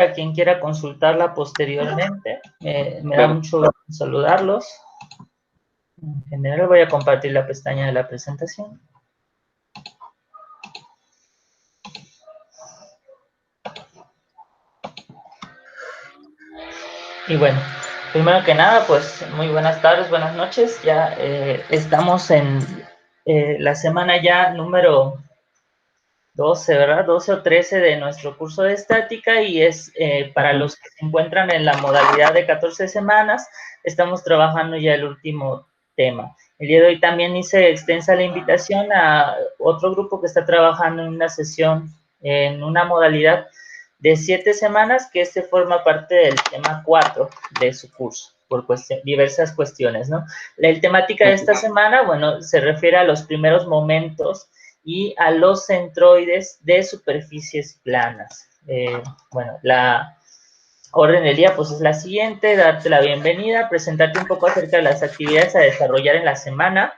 a quien quiera consultarla posteriormente. Me da mucho gusto saludarlos. En general voy a compartir la pestaña de la presentación. Y bueno, primero que nada, pues muy buenas tardes, buenas noches. Ya estamos en la semana ya número 12, ¿verdad? 12 o 13 de nuestro curso de estática y es para los que se encuentran en la modalidad de 14 semanas, estamos trabajando ya el último tema. El día de hoy también hice extensa la invitación a otro grupo que está trabajando en una sesión, en una modalidad de 7 semanas, que este forma parte del tema 4 de su curso, por diversas cuestiones, ¿no? La temática de esta semana, bueno, se refiere a los primeros momentos y a los centroides de superficies planas. Bueno, la orden del día pues es la siguiente: darte la bienvenida, presentarte un poco acerca de las actividades a desarrollar en la semana,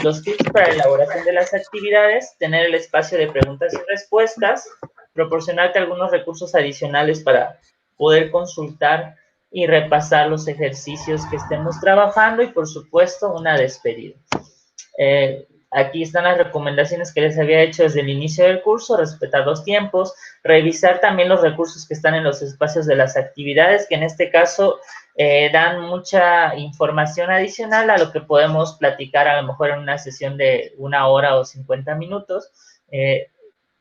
los tips para la elaboración de las actividades, tener el espacio de preguntas y respuestas, proporcionarte algunos recursos adicionales para poder consultar y repasar los ejercicios que estemos trabajando y, por supuesto, una despedida. Aquí están las recomendaciones que les había hecho desde el inicio del curso: respetar los tiempos, revisar también los recursos que están en los espacios de las actividades, que en este caso dan mucha información adicional a lo que podemos platicar a lo mejor en una sesión de 1 hora o 50 minutos.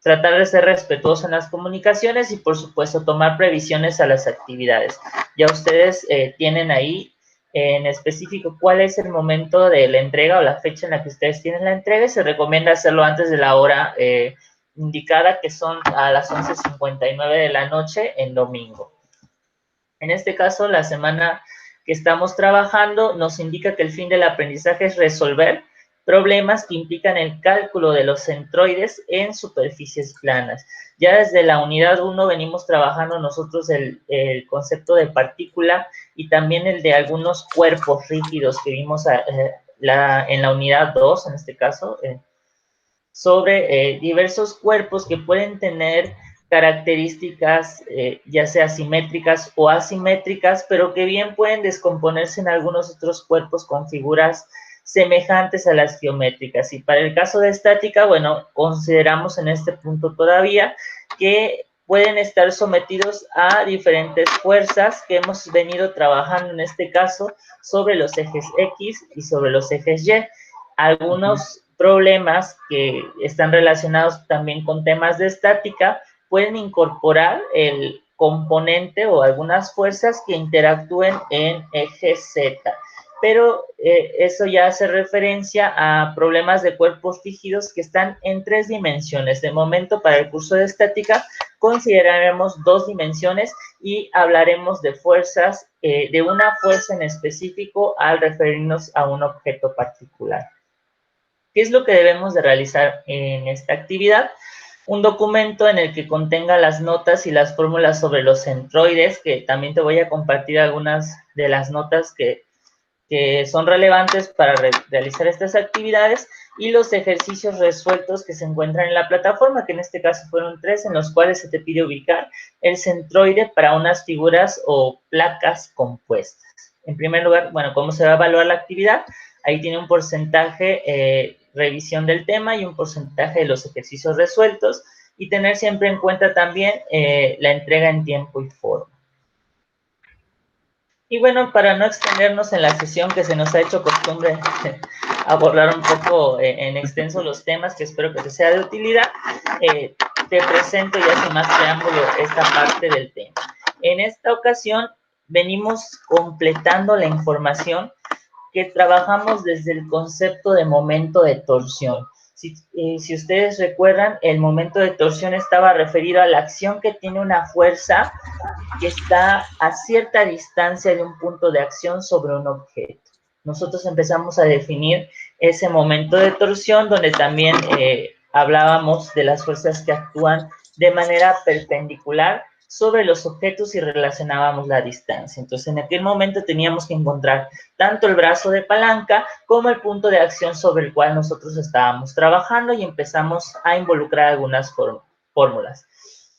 Tratar de ser respetuoso en las comunicaciones y, por supuesto, tomar previsiones a las actividades. Ya ustedes tienen ahí en específico cuál es el momento de la entrega o la fecha en la que ustedes tienen la entrega, y se recomienda hacerlo antes de la hora indicada, que son a las 11:59 de la noche en domingo. En este caso, la semana que estamos trabajando nos indica que el fin del aprendizaje es resolver problemas que implican el cálculo de los centroides en superficies planas. Ya desde la unidad 1 venimos trabajando nosotros el concepto de partícula y también el de algunos cuerpos rígidos que vimos en la unidad 2, en este caso, sobre diversos cuerpos que pueden tener características ya sea simétricas o asimétricas, pero que bien pueden descomponerse en algunos otros cuerpos con figuras semejantes a las geométricas. Y para el caso de estática, bueno, consideramos en este punto todavía que pueden estar sometidos a diferentes fuerzas que hemos venido trabajando en este caso sobre los ejes X y sobre los ejes Y. Algunos problemas que están relacionados también con temas de estática pueden incorporar el componente o algunas fuerzas que interactúen en eje Z, pero eso ya hace referencia a problemas de cuerpos rígidos que están en 3 dimensiones. De momento, para el curso de estática, consideraremos 2 dimensiones y hablaremos de fuerzas, de una fuerza en específico al referirnos a un objeto particular. ¿Qué es lo que debemos de realizar en esta actividad? Un documento en el que contenga las notas y las fórmulas sobre los centroides, que también te voy a compartir algunas de las notas que son relevantes para realizar estas actividades, y los ejercicios resueltos que se encuentran en la plataforma, que en este caso fueron 3, en los cuales se te pide ubicar el centroide para unas figuras o placas compuestas. En primer lugar, bueno, ¿cómo se va a evaluar la actividad? Ahí tiene un porcentaje revisión del tema y un porcentaje de los ejercicios resueltos, y tener siempre en cuenta también la entrega en tiempo y forma. Y bueno, para no extendernos en la sesión, que se nos ha hecho costumbre abordar un poco en extenso los temas, que espero que te sea de utilidad, te presento ya sin más preámbulo esta parte del tema. En esta ocasión venimos completando la información que trabajamos desde el concepto de momento de torsión. Si ustedes recuerdan, el momento de torsión estaba referido a la acción que tiene una fuerza que está a cierta distancia de un punto de acción sobre un objeto. Nosotros empezamos a definir ese momento de torsión, donde también hablábamos de las fuerzas que actúan de manera perpendicular sobre los objetos y relacionábamos la distancia. Entonces, en aquel momento teníamos que encontrar tanto el brazo de palanca como el punto de acción sobre el cual nosotros estábamos trabajando, y empezamos a involucrar algunas fórmulas.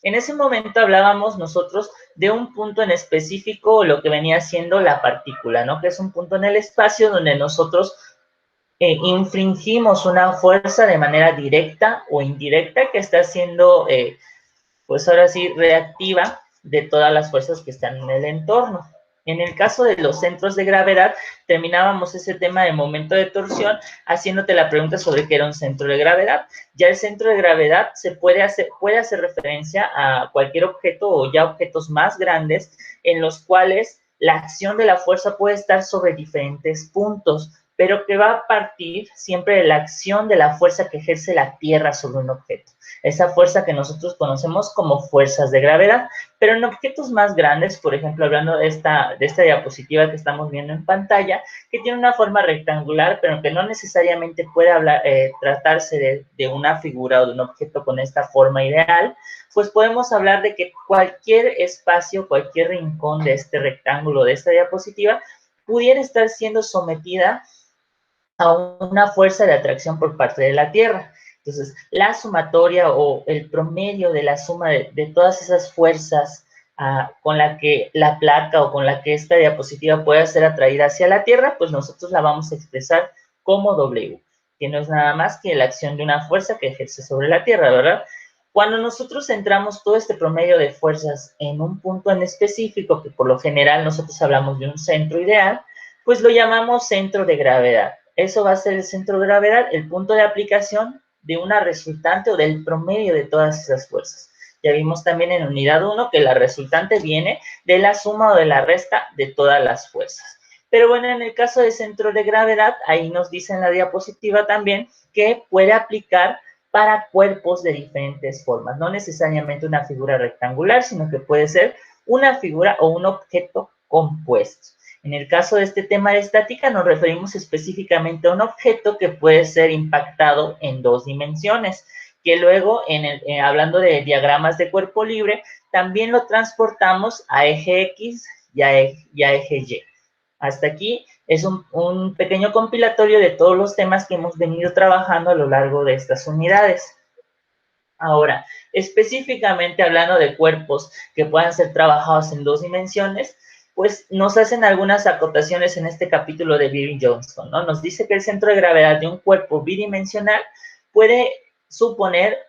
En ese momento hablábamos nosotros de un punto en específico, lo que venía siendo la partícula, ¿no? Que es un punto en el espacio donde nosotros infringimos una fuerza de manera directa o indirecta que está siendo, pues ahora sí, reactiva de todas las fuerzas que están en el entorno. En el caso de los centros de gravedad, terminábamos ese tema de momento de torsión haciéndote la pregunta sobre qué era un centro de gravedad. Ya el centro de gravedad puede hacer referencia a cualquier objeto o ya objetos más grandes en los cuales la acción de la fuerza puede estar sobre diferentes puntos, pero que va a partir siempre de la acción de la fuerza que ejerce la Tierra sobre un objeto. Esa fuerza que nosotros conocemos como fuerzas de gravedad, pero en objetos más grandes, por ejemplo, hablando de esta diapositiva que estamos viendo en pantalla, que tiene una forma rectangular, pero que no necesariamente puede tratarse de una figura o de un objeto con esta forma ideal, pues podemos hablar de que cualquier espacio, cualquier rincón de este rectángulo, de esta diapositiva, pudiera estar siendo sometida a una fuerza de atracción por parte de la Tierra. Entonces, la sumatoria o el promedio de la suma de todas esas fuerzas con la que la placa o con la que esta diapositiva pueda ser atraída hacia la Tierra, pues nosotros la vamos a expresar como W, que no es nada más que la acción de una fuerza que ejerce sobre la Tierra, ¿verdad? Cuando nosotros centramos todo este promedio de fuerzas en un punto en específico, que por lo general nosotros hablamos de un centro ideal, pues lo llamamos centro de gravedad. Eso va a ser el centro de gravedad, el punto de aplicación de una resultante o del promedio de todas esas fuerzas. Ya vimos también en unidad 1 que la resultante viene de la suma o de la resta de todas las fuerzas. Pero bueno, en el caso de centro de gravedad, ahí nos dice en la diapositiva también que puede aplicar para cuerpos de diferentes formas, no necesariamente una figura rectangular, sino que puede ser una figura o un objeto compuesto. En el caso de este tema de estática, nos referimos específicamente a un objeto que puede ser impactado en dos dimensiones, que luego, hablando de diagramas de cuerpo libre, también lo transportamos a eje X y a eje Y. Hasta aquí es un pequeño compilatorio de todos los temas que hemos venido trabajando a lo largo de estas unidades. Ahora, específicamente hablando de cuerpos que puedan ser trabajados en dos dimensiones, pues nos hacen algunas acotaciones en este capítulo de Beer y Johnston, ¿no? Nos dice que el centro de gravedad de un cuerpo bidimensional puede suponer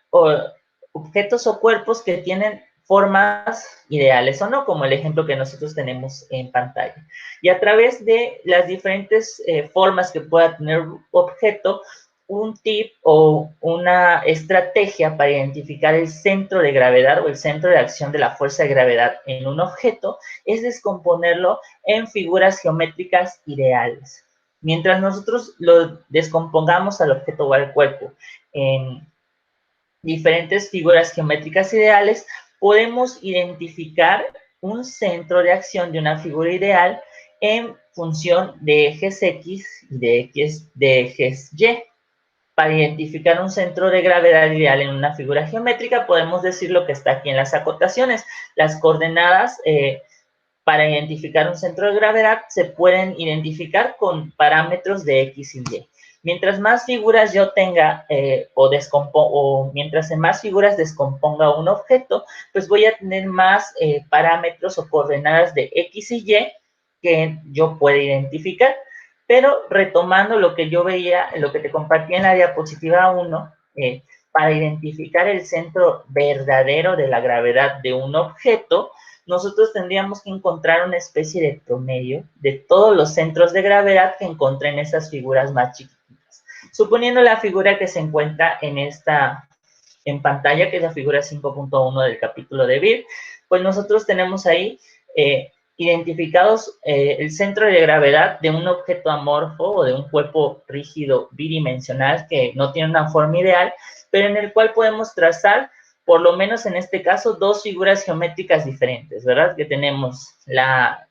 objetos o cuerpos que tienen formas ideales o no, como el ejemplo que nosotros tenemos en pantalla. Y a través de las diferentes formas que pueda tener un objeto, un tip o una estrategia para identificar el centro de gravedad o el centro de acción de la fuerza de gravedad en un objeto es descomponerlo en figuras geométricas ideales. Mientras nosotros lo descompongamos al objeto o al cuerpo en diferentes figuras geométricas ideales, podemos identificar un centro de acción de una figura ideal en función de ejes X y de ejes Y. Para identificar un centro de gravedad ideal en una figura geométrica, podemos decir lo que está aquí en las acotaciones. Las coordenadas para identificar un centro de gravedad se pueden identificar con parámetros de X y Y. Mientras más figuras yo tenga o mientras en más figuras descomponga un objeto, pues voy a tener más parámetros o coordenadas de X y Y que yo pueda identificar. Pero retomando lo que yo veía, lo que te compartí en la diapositiva 1, para identificar el centro verdadero de la gravedad de un objeto, nosotros tendríamos que encontrar una especie de promedio de todos los centros de gravedad que encontré en esas figuras más chiquititas. Suponiendo la figura que se encuentra en pantalla, que es la figura 5.1 del capítulo de Beer, pues nosotros tenemos ahí identificados el centro de gravedad de un objeto amorfo o de un cuerpo rígido bidimensional que no tiene una forma ideal, pero en el cual podemos trazar, por lo menos en este caso, dos figuras geométricas diferentes, ¿verdad? Que tenemos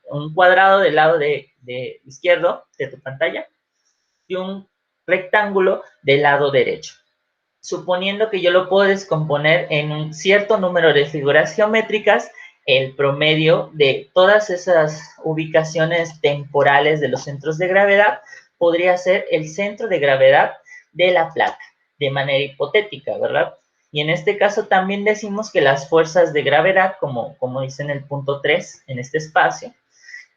un cuadrado del lado de izquierdo de tu pantalla y un rectángulo del lado derecho. Suponiendo que yo lo puedo descomponer en un cierto número de figuras geométricas, el promedio de todas esas ubicaciones temporales de los centros de gravedad podría ser el centro de gravedad de la placa, de manera hipotética, ¿verdad? Y en este caso también decimos que las fuerzas de gravedad, como dice en el punto 3, en este espacio,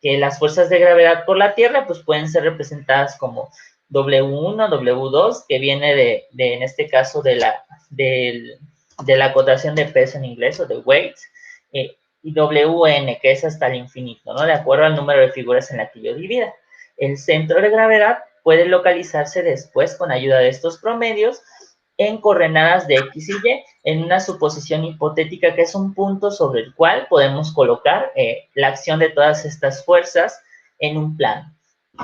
que las fuerzas de gravedad por la Tierra pues pueden ser representadas como W1, W2, que viene en este caso de la acotación de peso en inglés o de weight, y WN, que es hasta el infinito, ¿no? De acuerdo al número de figuras en la que yo divida. El centro de gravedad puede localizarse después con ayuda de estos promedios en coordenadas de X y Y, en una suposición hipotética que es un punto sobre el cual podemos colocar la acción de todas estas fuerzas en un plano.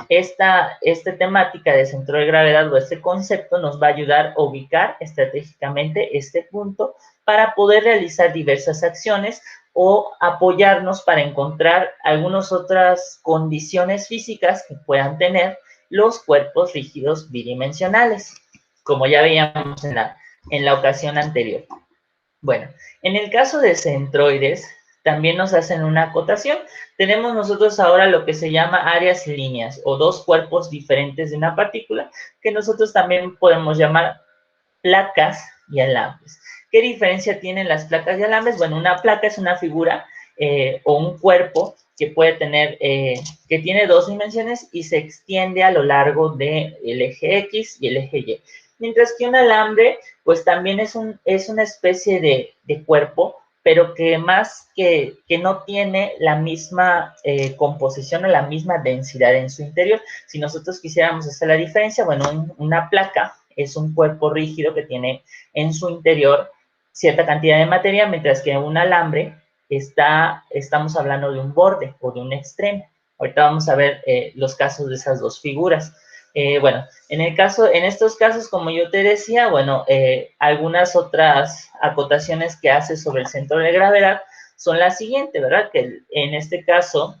Esta temática de centro de gravedad o este concepto nos va a ayudar a ubicar estratégicamente este punto para poder realizar diversas acciones o apoyarnos para encontrar algunas otras condiciones físicas que puedan tener los cuerpos rígidos bidimensionales, como ya veíamos en la ocasión anterior. Bueno, en el caso de centroides, también nos hacen una acotación. Tenemos nosotros ahora lo que se llama áreas y líneas, o dos cuerpos diferentes de una partícula, que nosotros también podemos llamar placas y alambres. ¿Qué diferencia tienen las placas y alambres? Bueno, una placa es una figura o un cuerpo que puede tener, que tiene dos dimensiones y se extiende a lo largo del eje X y el eje Y. Mientras que un alambre, pues también es una especie de cuerpo, pero que más que no tiene la misma composición o la misma densidad en su interior. Si nosotros quisiéramos hacer la diferencia, bueno, una placa es un cuerpo rígido que tiene en su interior cierta cantidad de materia, mientras que un alambre estamos hablando de un borde o de un extremo. Ahorita vamos a ver los casos de esas dos figuras. Bueno, en estos casos, como yo te decía, bueno, algunas otras acotaciones que hace sobre el centro de gravedad son las siguientes, ¿verdad? Que en este caso,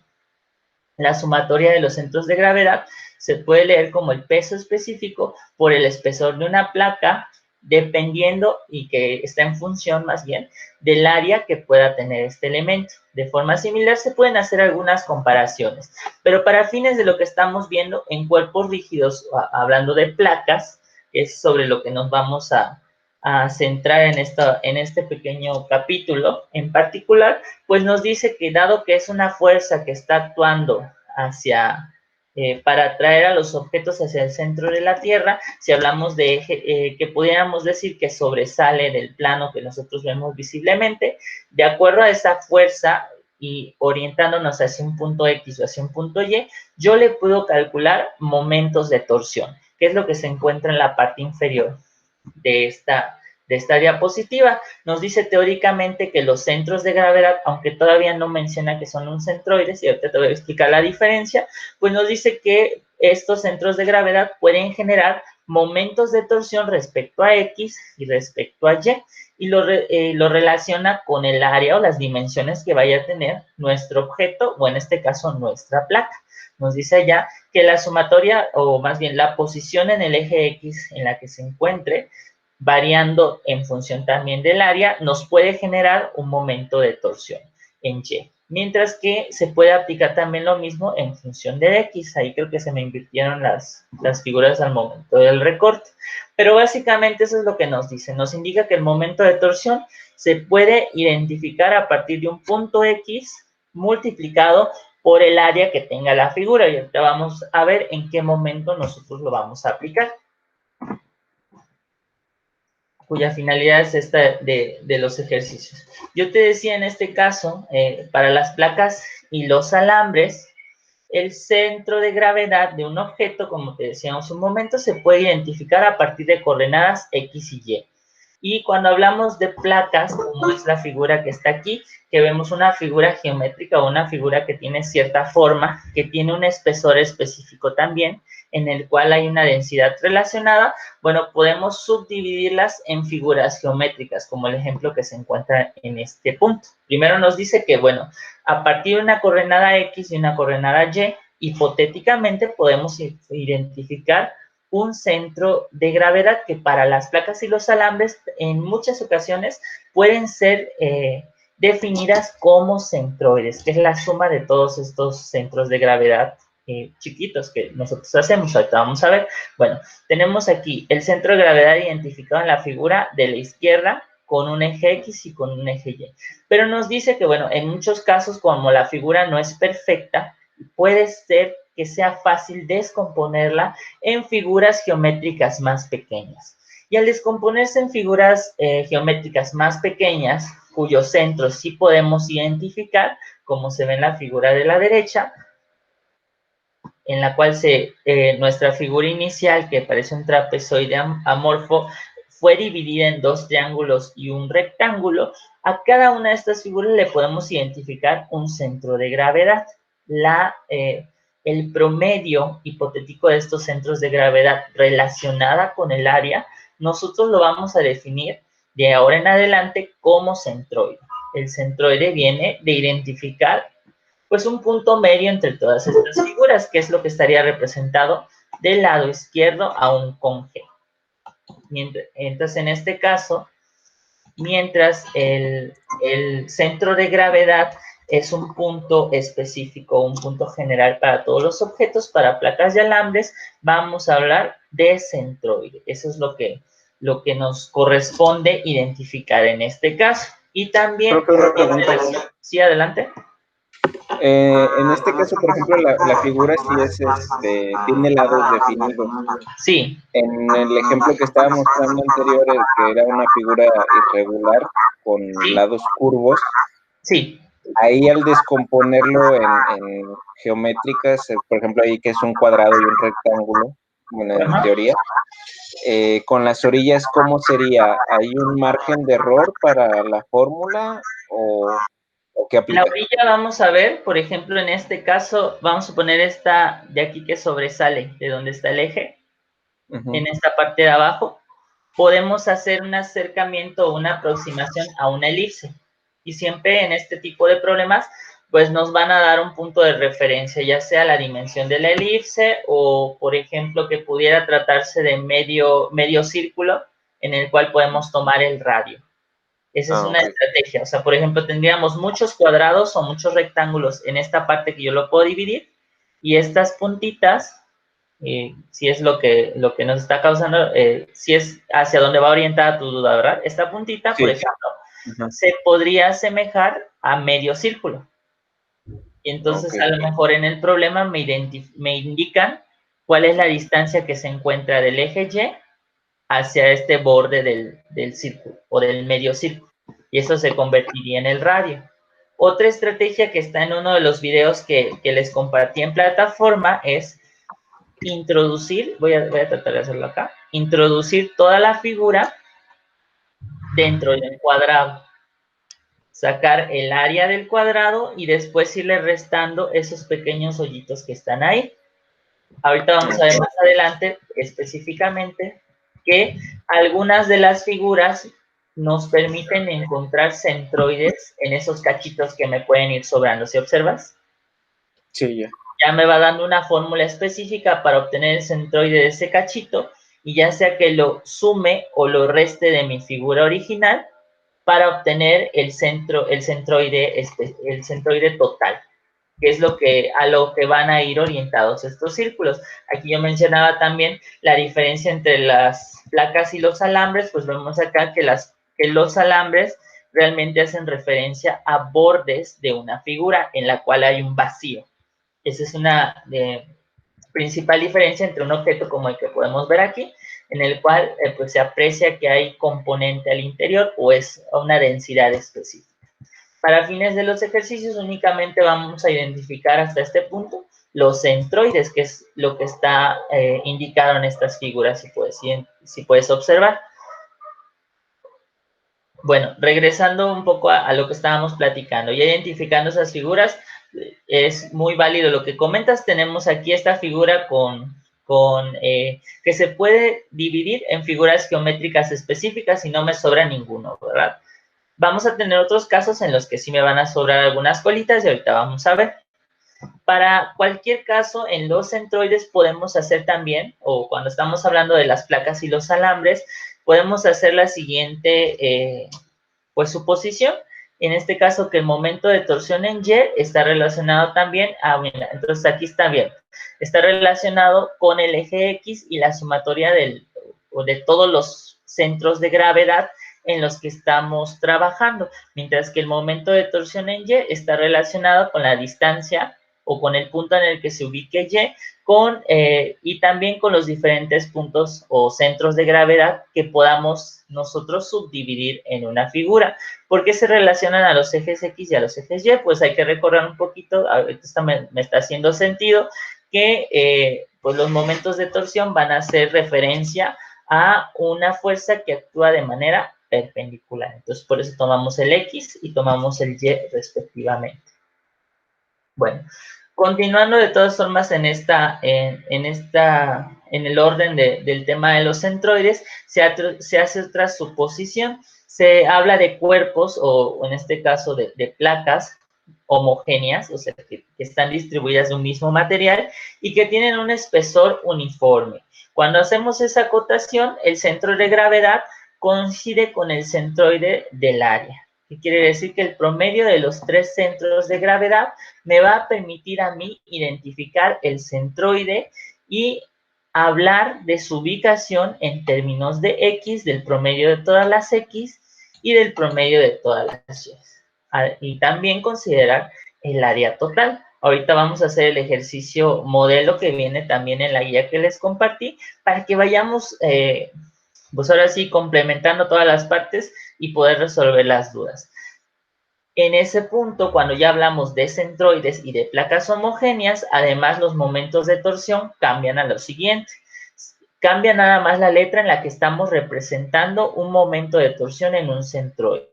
la sumatoria de los centros de gravedad se puede leer como el peso específico por el espesor de una placa, dependiendo y que está en función más bien del área que pueda tener este elemento. De forma similar se pueden hacer algunas comparaciones, pero para fines de lo que estamos viendo en cuerpos rígidos, hablando de placas, es sobre lo que nos vamos a centrar en este pequeño capítulo en particular, pues nos dice que dado que es una fuerza que está actuando para atraer a los objetos hacia el centro de la Tierra, si hablamos de eje, que pudiéramos decir que sobresale del plano que nosotros vemos visiblemente, de acuerdo a esa fuerza y orientándonos hacia un punto X o hacia un punto Y, yo le puedo calcular momentos de torsión, que es lo que se encuentra en la parte inferior de esta diapositiva. Nos dice teóricamente que los centros de gravedad, aunque todavía no menciona que son un centroides, y ahorita te voy a explicar la diferencia, pues nos dice que estos centros de gravedad pueden generar momentos de torsión respecto a X y respecto a Y lo relaciona con el área o las dimensiones que vaya a tener nuestro objeto, o en este caso nuestra placa. Nos dice allá que la sumatoria, o más bien la posición en el eje X en la que se encuentre, variando en función también del área, nos puede generar un momento de torsión en Y. Mientras que se puede aplicar también lo mismo en función de X. Ahí creo que se me invirtieron las figuras al momento del recorte. Pero básicamente eso es lo que nos dice. Nos indica que el momento de torsión se puede identificar a partir de un punto X multiplicado por el área que tenga la figura. Y ahorita vamos a ver en qué momento nosotros lo vamos a aplicar, cuya finalidad es esta de los ejercicios. Yo te decía en este caso, para las placas y los alambres, el centro de gravedad de un objeto, como te decíamos un momento, se puede identificar a partir de coordenadas X y Y. Y cuando hablamos de placas, como es la figura que está aquí, que vemos una figura geométrica o una figura que tiene cierta forma, que tiene un espesor específico también, en el cual hay una densidad relacionada, bueno, podemos subdividirlas en figuras geométricas, como el ejemplo que se encuentra en este punto. Primero nos dice que, bueno, a partir de una coordenada X y una coordenada Y, hipotéticamente podemos identificar un centro de gravedad que para las placas y los alambres en muchas ocasiones pueden ser definidas como centroides, que es la suma de todos estos centros de gravedad chiquitos que nosotros hacemos. Ahorita vamos a ver. Bueno, tenemos aquí el centro de gravedad identificado en la figura de la izquierda con un eje X y con un eje Y. Pero nos dice que, bueno, en muchos casos, como la figura no es perfecta, puede ser que sea fácil descomponerla en figuras geométricas más pequeñas. Y al descomponerse en figuras geométricas más pequeñas, cuyos centros sí podemos identificar, como se ve en la figura de la derecha, en la cual nuestra figura inicial, que parece un trapezoide amorfo, fue dividida en dos triángulos y un rectángulo. A cada una de estas figuras le podemos identificar un centro de gravedad. El promedio hipotético de estos centros de gravedad relacionada con el área, nosotros lo vamos a definir de ahora en adelante como centroide. El centroide viene de identificar pues un punto medio entre todas estas figuras, que es lo que estaría representado del lado izquierdo a un congé. Entonces, en este caso, mientras el centro de gravedad es un punto específico, un punto general para todos los objetos, para placas y alambres, vamos a hablar de centroide. Eso es lo que nos corresponde identificar en este caso. Y también... Sí, adelante. En este caso, por ejemplo, la figura sí tiene lados definidos. Sí. En el ejemplo que estaba mostrando anterior, que era una figura irregular con lados curvos, sí. Ahí al descomponerlo en geométricas, por ejemplo, ahí que es un cuadrado y un rectángulo, bueno, en teoría, con las orillas, ¿cómo sería? ¿Hay un margen de error para la fórmula o qué aplica? La orilla vamos a ver, por ejemplo, en este caso, vamos a poner esta de aquí que sobresale de donde está el eje, en esta parte de abajo, podemos hacer un acercamiento o una aproximación a una elipse. Y siempre en este tipo de problemas, pues nos van a dar un punto de referencia, ya sea la dimensión de la elipse o, por ejemplo, que pudiera tratarse de medio círculo en el cual podemos tomar el radio. Esa es una estrategia. O sea, por ejemplo, tendríamos muchos cuadrados o muchos rectángulos en esta parte que yo lo puedo dividir y estas puntitas, si es lo que nos está causando, si es hacia dónde va orientada tu duda, ¿verdad? Esta puntita, por ejemplo, se podría asemejar a medio círculo. Y entonces, a lo mejor en el problema me indican cuál es la distancia que se encuentra del eje Y hacia este borde del círculo o del medio círculo. Y eso se convertiría en el radio. Otra estrategia que está en uno de los videos que les compartí en plataforma es introducir, voy a tratar de hacerlo acá, introducir toda la figura dentro del cuadrado. Sacar el área del cuadrado y después irle restando esos pequeños hoyitos que están ahí. Ahorita vamos a ver más adelante específicamente que algunas de las figuras nos permiten encontrar centroides en esos cachitos que me pueden ir sobrando. ¿Sí observas? Sí, ya. Ya me va dando una fórmula específica para obtener el centroide de ese cachito y ya sea que lo sume o lo reste de mi figura original para obtener el centroide total, que es a lo que van a ir orientados estos círculos. Aquí yo mencionaba también la diferencia entre las placas y los alambres, pues vemos acá que los alambres realmente hacen referencia a bordes de una figura en la cual hay un vacío. Esa es una principal diferencia entre un objeto como el que podemos ver aquí, en el cual pues se aprecia que hay componente al interior o es una densidad específica. Para fines de los ejercicios únicamente vamos a identificar hasta este punto los centroides, que es lo que está indicado en estas figuras, si puedes observar. Bueno, regresando un poco a lo que estábamos platicando, ya identificando esas figuras, es muy válido lo que comentas. Tenemos aquí esta figura que se puede dividir en figuras geométricas específicas y no me sobra ninguno, ¿verdad? Vamos a tener otros casos en los que sí me van a sobrar algunas colitas y ahorita vamos a ver. Para cualquier caso, en los centroides podemos hacer también, o cuando estamos hablando de las placas y los alambres, podemos hacer la siguiente pues suposición. En este caso, que el momento de torsión en Y está relacionado también mira, entonces aquí está bien, está relacionado con el eje X y la sumatoria de todos los centros de gravedad en los que estamos trabajando, mientras que el momento de torsión en Y está relacionado con la distancia o con el punto en el que se ubique Y, y también con los diferentes puntos o centros de gravedad que podamos nosotros subdividir en una figura. ¿Por qué se relacionan a los ejes X y a los ejes Y? Pues hay que recordar un poquito, ahorita me está haciendo sentido, que pues los momentos de torsión van a hacer referencia a una fuerza que actúa de manera perpendicular. Entonces, por eso tomamos el X y tomamos el Y respectivamente. Bueno, continuando de todas formas en el orden del tema de los centroides, se hace otra suposición. Se habla de cuerpos, o en este caso de placas homogéneas, o sea, que están distribuidas de un mismo material y que tienen un espesor uniforme. Cuando hacemos esa acotación, el centro de gravedad coincide con el centroide del área. ¿Qué quiere decir? Que el promedio de los tres centros de gravedad me va a permitir a mí identificar el centroide y hablar de su ubicación en términos de X, del promedio de todas las X y del promedio de todas las Y. Y también considerar el área total. Ahorita vamos a hacer el ejercicio modelo que viene también en la guía que les compartí para que vayamos, pues ahora sí, complementando todas las partes y poder resolver las dudas. En ese punto, cuando ya hablamos de centroides y de placas homogéneas, además los momentos de torsión cambian a lo siguiente. Cambia nada más la letra en la que estamos representando un momento de torsión en un centroide.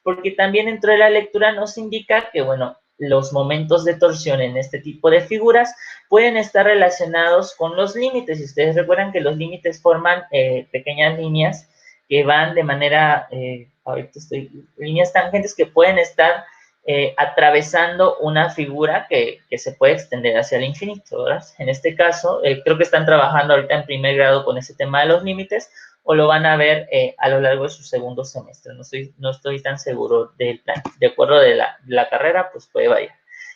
Porque también dentro de la lectura nos indica que, bueno, los momentos de torsión en este tipo de figuras pueden estar relacionados con los límites. Y ustedes recuerdan que los límites forman pequeñas líneas que van de manera, líneas tangentes que pueden estar atravesando una figura que se puede extender hacia el infinito, ¿verdad? En este caso, creo que están trabajando ahorita en primer grado con ese tema de los límites, o lo van a ver a lo largo de su segundo semestre. No estoy tan seguro del plan. De acuerdo de la carrera, pues puede variar.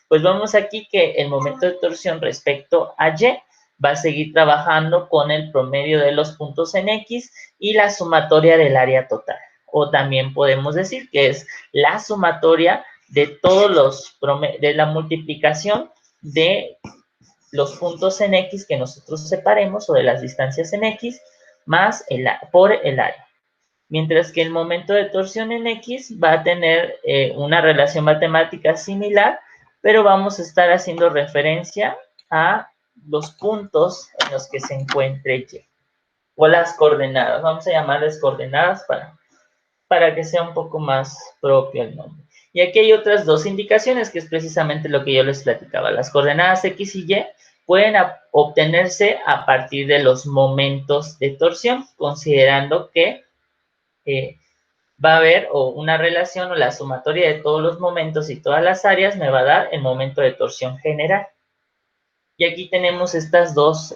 Pues vemos aquí que el momento de torsión respecto a Y va a seguir trabajando con el promedio de los puntos en X y la sumatoria del área total. O también podemos decir que es la sumatoria de todos de la multiplicación de los puntos en X que nosotros separemos o de las distancias en X más por el área. Mientras que el momento de torsión en X va a tener una relación matemática similar, pero vamos a estar haciendo referencia a los puntos en los que se encuentre Y. O las coordenadas, vamos a llamarles coordenadas para que sea un poco más propio el nombre. Y aquí hay otras dos indicaciones, que es precisamente lo que yo les platicaba. Las coordenadas X y Y pueden obtenerse a partir de los momentos de torsión, considerando que va a haber una relación o la sumatoria de todos los momentos y todas las áreas me va a dar el momento de torsión general. Y aquí tenemos estas dos,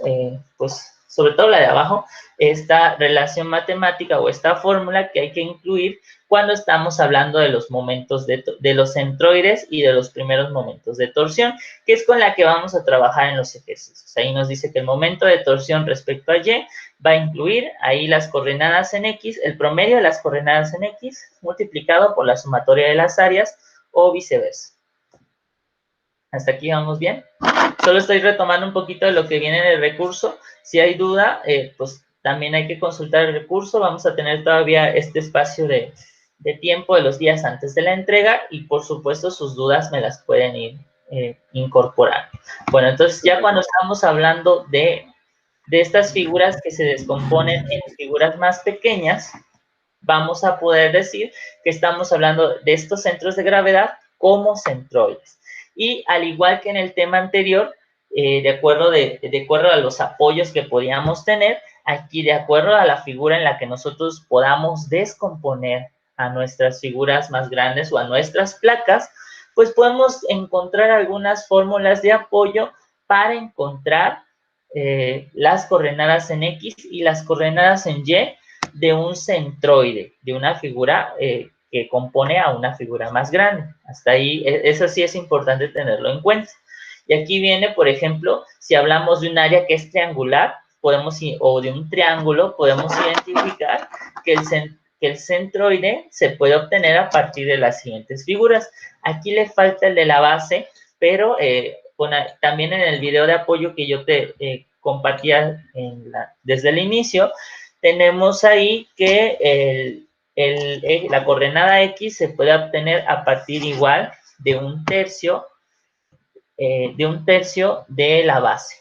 pues sobre todo la de abajo, esta relación matemática o esta fórmula que hay que incluir cuando estamos hablando de los momentos de los centroides y de los primeros momentos de torsión, que es con la que vamos a trabajar en los ejercicios. Ahí nos dice que el momento de torsión respecto a Y va a incluir ahí las coordenadas en X, el promedio de las coordenadas en X multiplicado por la sumatoria de las áreas o viceversa. ¿Hasta aquí vamos bien? Solo estoy retomando un poquito de lo que viene en el recurso. Si hay duda, pues también hay que consultar el recurso. Vamos a tener todavía este espacio de tiempo de los días antes de la entrega y, por supuesto, sus dudas me las pueden ir incorporando. Bueno, entonces ya cuando estamos hablando de estas figuras que se descomponen en figuras más pequeñas, vamos a poder decir que estamos hablando de estos centros de gravedad como centroides. Y al igual que en el tema anterior, de acuerdo a los apoyos que podíamos tener, aquí de acuerdo a la figura en la que nosotros podamos descomponer a nuestras figuras más grandes o a nuestras placas, pues podemos encontrar algunas fórmulas de apoyo para encontrar las coordenadas en X y las coordenadas en Y de un centroide, de una figura que compone a una figura más grande. Hasta ahí, eso sí es importante tenerlo en cuenta. Y aquí viene, por ejemplo, si hablamos de un área que es triangular, o de un triángulo, podemos identificar que que el centroide se puede obtener a partir de las siguientes figuras. Aquí le falta el de la base, pero también en el video de apoyo que yo te compartía desde el inicio, tenemos ahí que la coordenada X se puede obtener a partir igual de un tercio de la base.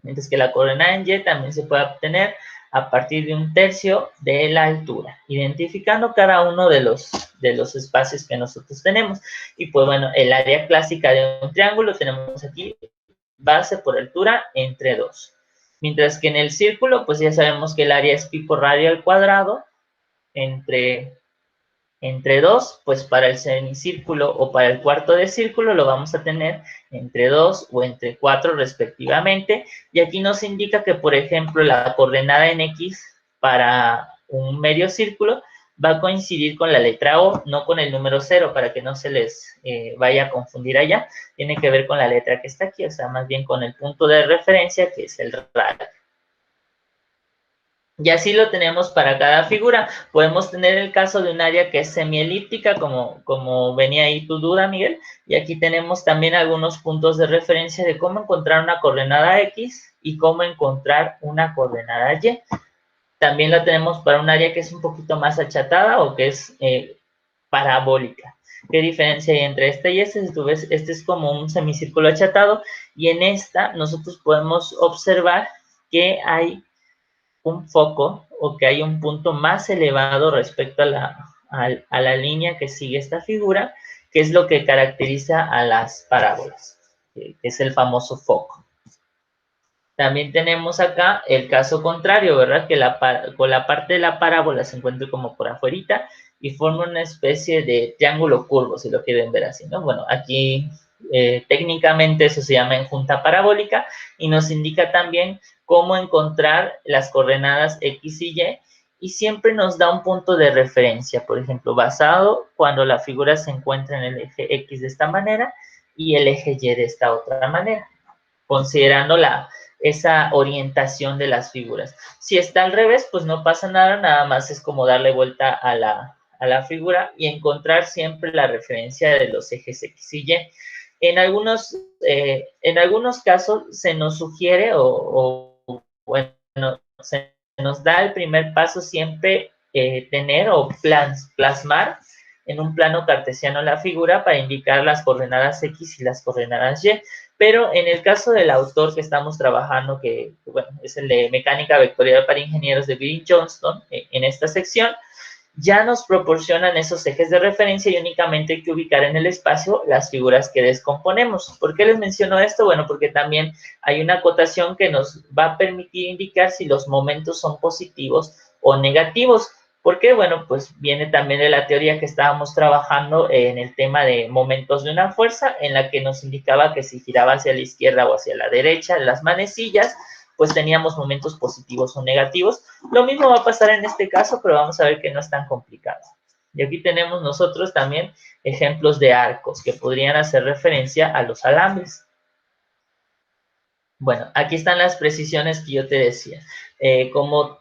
Mientras que la coordenada en Y también se puede obtener a partir de un tercio de la altura, identificando cada uno de los espacios que nosotros tenemos. Y pues bueno, el área clásica de un triángulo tenemos aquí base por altura entre 2. Mientras que en el círculo, pues ya sabemos que el área es pi por radio al cuadrado entre 2, pues para el semicírculo o para el cuarto de círculo lo vamos a tener entre 2 o entre 4 respectivamente. Y aquí nos indica que, por ejemplo, la coordenada en X para un medio círculo va a coincidir con la letra O, no con el número 0, para que no se les vaya a confundir allá. Tiene que ver con la letra que está aquí, o sea, más bien con el punto de referencia, que es el radio. Y así lo tenemos para cada figura. Podemos tener el caso de un área que es semielíptica, como venía ahí tu duda, Miguel. Y aquí tenemos también algunos puntos de referencia de cómo encontrar una coordenada X y cómo encontrar una coordenada Y. También la tenemos para un área que es un poquito más achatada o que es parabólica. ¿Qué diferencia hay entre esta y esta? Si tú ves, este es como un semicírculo achatado y en esta nosotros podemos observar que hay un foco o que hay un punto más elevado respecto a la línea que sigue esta figura, que es lo que caracteriza a las parábolas, que es el famoso foco. También tenemos acá el caso contrario, ¿verdad? Que con la parte de la parábola se encuentra como por afuerita y forma una especie de triángulo curvo, si lo quieren ver así, ¿no? Bueno, aquí técnicamente eso se llama enjunta parabólica y nos indica también cómo encontrar las coordenadas X y siempre nos da un punto de referencia, por ejemplo, basado cuando la figura se encuentra en el eje X de esta manera y el eje Y de esta otra manera, considerando esa orientación de las figuras. Si está al revés, pues no pasa nada, nada más es como darle vuelta a la figura y encontrar siempre la referencia de los ejes X y Y. En algunos casos se nos sugiere bueno, se nos da el primer paso siempre tener o plasmar en un plano cartesiano la figura para indicar las coordenadas X y las coordenadas Y. Pero en el caso del autor que estamos trabajando, que bueno, es el de Mecánica Vectorial para Ingenieros de Bill Johnston, en esta sección, ya nos proporcionan esos ejes de referencia y únicamente hay que ubicar en el espacio las figuras que descomponemos. ¿Por qué les menciono esto? Bueno, porque también hay una acotación que nos va a permitir indicar si los momentos son positivos o negativos. ¿Por qué? Bueno, pues viene también de la teoría que estábamos trabajando en el tema de momentos de una fuerza, en la que nos indicaba que si giraba hacia la izquierda o hacia la derecha las manecillas, pues teníamos momentos positivos o negativos. Lo mismo va a pasar en este caso, pero vamos a ver que no es tan complicado. Y aquí tenemos nosotros también ejemplos de arcos que podrían hacer referencia a los alambres. Bueno, aquí están las precisiones que yo te decía. Como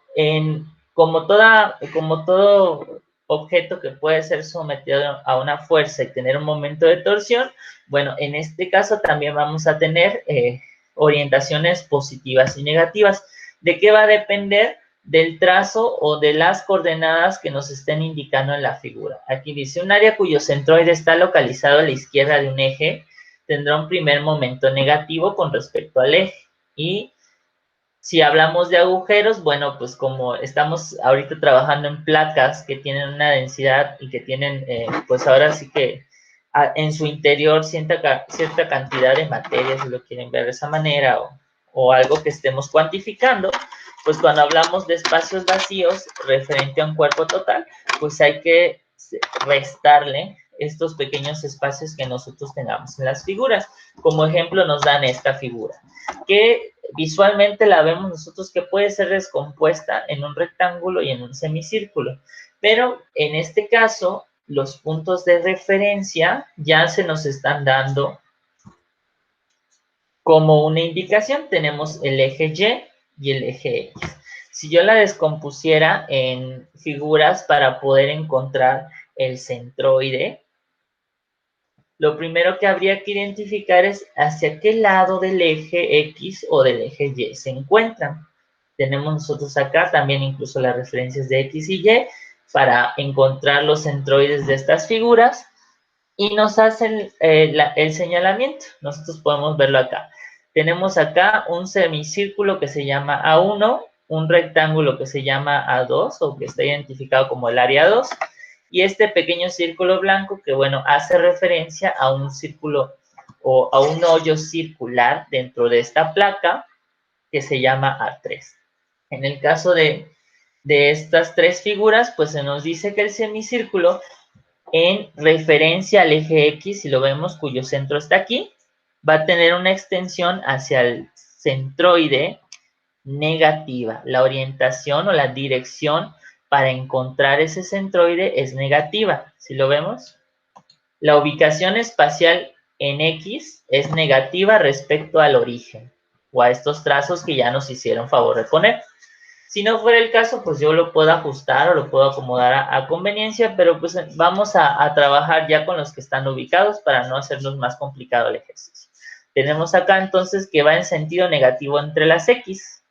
todo objeto que puede ser sometido a una fuerza y tener un momento de torsión, bueno, en este caso también vamos a tener orientaciones positivas y negativas. ¿De qué va a depender? Del trazo o de las coordenadas que nos estén indicando en la figura. Aquí dice, un área cuyo centroide está localizado a la izquierda de un eje tendrá un primer momento negativo con respecto al eje. Y si hablamos de agujeros, bueno, pues como estamos ahorita trabajando en placas que tienen una densidad y que tienen, pues ahora sí que en su interior cierta cantidad de materia, si lo quieren ver de esa manera, o algo que estemos cuantificando, pues cuando hablamos de espacios vacíos referente a un cuerpo total, pues hay que restarle estos pequeños espacios que nosotros tengamos en las figuras. Como ejemplo nos dan esta figura, que visualmente la vemos nosotros que puede ser descompuesta en un rectángulo y en un semicírculo, pero en este caso los puntos de referencia ya se nos están dando como una indicación. Tenemos el eje Y y el eje X. Si yo la descompusiera en figuras para poder encontrar el centroide, lo primero que habría que identificar es hacia qué lado del eje X o del eje Y se encuentran. Tenemos nosotros acá también incluso las referencias de X y Y para encontrar los centroides de estas figuras y nos hacen el señalamiento. Nosotros podemos verlo acá. Tenemos acá un semicírculo que se llama A1, un rectángulo que se llama A2 o que está identificado como el área 2 y este pequeño círculo blanco que, bueno, hace referencia a un círculo o a un hoyo circular dentro de esta placa que se llama A3. En el caso de estas tres figuras, pues se nos dice que el semicírculo en referencia al eje X, si lo vemos, cuyo centro está aquí, va a tener una extensión hacia el centroide negativa. La orientación o la dirección para encontrar ese centroide es negativa. ¿Sí lo vemos? La ubicación espacial en X es negativa respecto al origen o a estos trazos que ya nos hicieron favor de poner. Si no fuera el caso, pues yo lo puedo ajustar o lo puedo acomodar a conveniencia, pero pues vamos a trabajar ya con los que están ubicados para no hacernos más complicado el ejercicio. Tenemos acá entonces que va en sentido negativo entre las X,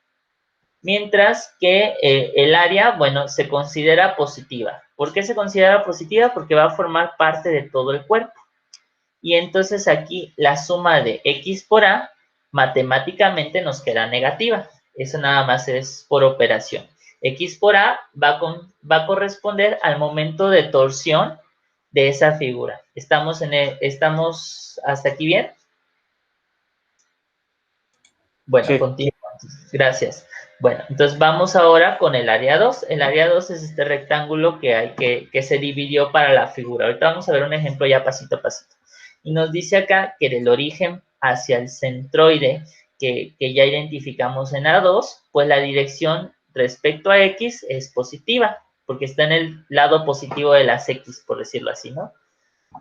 mientras que el área, bueno, se considera positiva. ¿Por qué se considera positiva? Porque va a formar parte de todo el cuerpo. Y entonces aquí la suma de X por A matemáticamente nos queda negativa. Eso nada más es por operación. X por A va a corresponder al momento de torsión de esa figura. ¿Estamos hasta aquí bien? Bueno, sí. Continúa. Gracias. Bueno, entonces vamos ahora con el área 2. El área 2 es este rectángulo que se dividió para la figura. Ahorita vamos a ver un ejemplo ya pasito a pasito. Y nos dice acá que del origen hacia el centroide que ya identificamos en A2, pues la dirección respecto a X es positiva, porque está en el lado positivo de las X, por decirlo así, ¿no?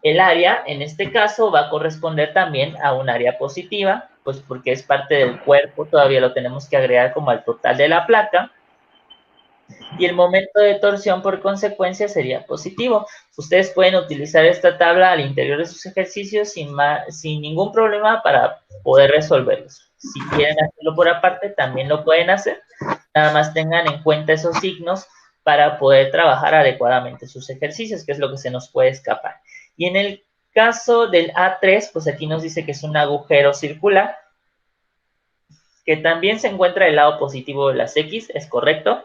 El área, en este caso, va a corresponder también a un área positiva, pues porque es parte del cuerpo, todavía lo tenemos que agregar como al total de la placa. Y el momento de torsión, por consecuencia, sería positivo. Ustedes pueden utilizar esta tabla al interior de sus ejercicios sin ningún problema para poder resolverlos. Si quieren hacerlo por aparte, también lo pueden hacer. Nada más tengan en cuenta esos signos para poder trabajar adecuadamente sus ejercicios, que es lo que se nos puede escapar. Y en el caso del A3, pues aquí nos dice que es un agujero circular, que también se encuentra del lado positivo de las X, es correcto,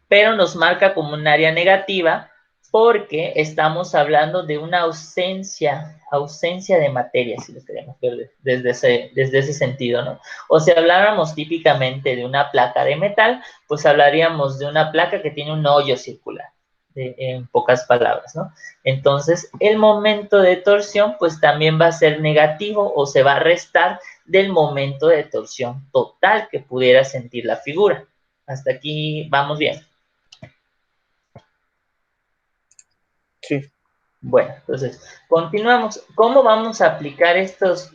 pero nos marca como un área negativa porque estamos hablando de una ausencia de materia, si lo queremos ver desde ese sentido, ¿no? O si habláramos típicamente de una placa de metal, pues hablaríamos de una placa que tiene un hoyo circular, en pocas palabras, ¿no? Entonces, el momento de torsión, pues también va a ser negativo o se va a restar del momento de torsión total que pudiera sentir la figura. Hasta aquí vamos bien. Sí. Bueno, entonces, continuamos. ¿Cómo vamos a aplicar estos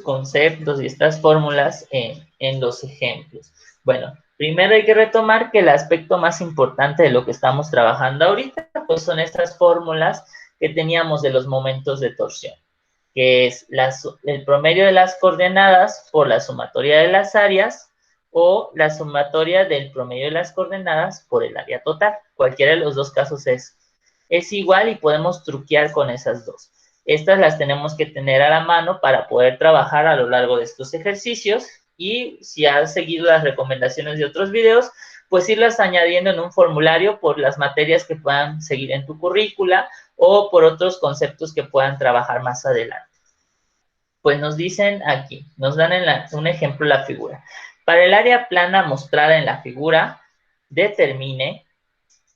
conceptos y estas fórmulas en los ejemplos? Bueno, primero hay que retomar que el aspecto más importante de lo que estamos trabajando ahorita, pues son estas fórmulas que teníamos de los momentos de torsión, que es el promedio de las coordenadas por la sumatoria de las áreas o la sumatoria del promedio de las coordenadas por el área total. Cualquiera de los dos casos es igual y podemos truquear con esas dos. Estas las tenemos que tener a la mano para poder trabajar a lo largo de estos ejercicios y si has seguido las recomendaciones de otros videos, pues irlas añadiendo en un formulario por las materias que puedan seguir en tu currícula o por otros conceptos que puedan trabajar más adelante. Pues nos dicen aquí, nos dan un ejemplo la figura. Para el área plana mostrada en la figura, determine,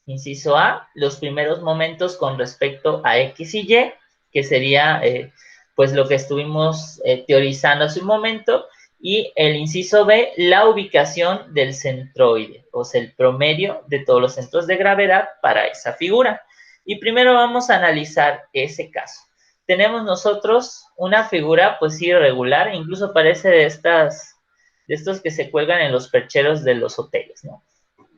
inciso A, los primeros momentos con respecto a X y Y, que sería pues lo que estuvimos teorizando hace un momento, y el inciso B, la ubicación del centroide, o sea, el promedio de todos los centros de gravedad para esa figura. Y primero vamos a analizar ese caso. Tenemos nosotros una figura pues irregular, incluso parece de de estos que se cuelgan en los percheros de los hoteles, ¿no?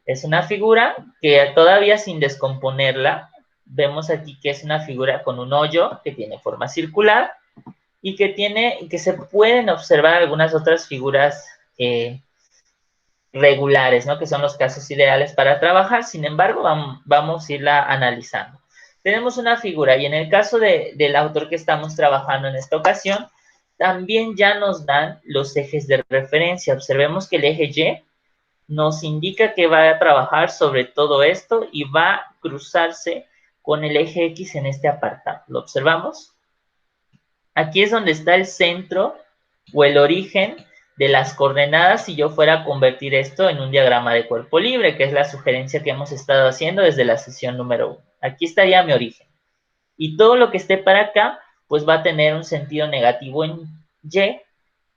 Es una figura que todavía sin descomponerla, vemos aquí que es una figura con un hoyo que tiene forma circular y que se pueden observar algunas otras figuras regulares, ¿no? Que son los casos ideales para trabajar. Sin embargo, vamos a irla analizando. Tenemos una figura y en el caso del autor que estamos trabajando en esta ocasión, también ya nos dan los ejes de referencia. Observemos que el eje Y nos indica que va a trabajar sobre todo esto y va a cruzarse con el eje X en este apartado. ¿Lo observamos? Aquí es donde está el centro o el origen de las coordenadas si yo fuera a convertir esto en un diagrama de cuerpo libre, que es la sugerencia que hemos estado haciendo desde la sesión número 1. Aquí estaría mi origen. Y todo lo que esté para acá, pues va a tener un sentido negativo en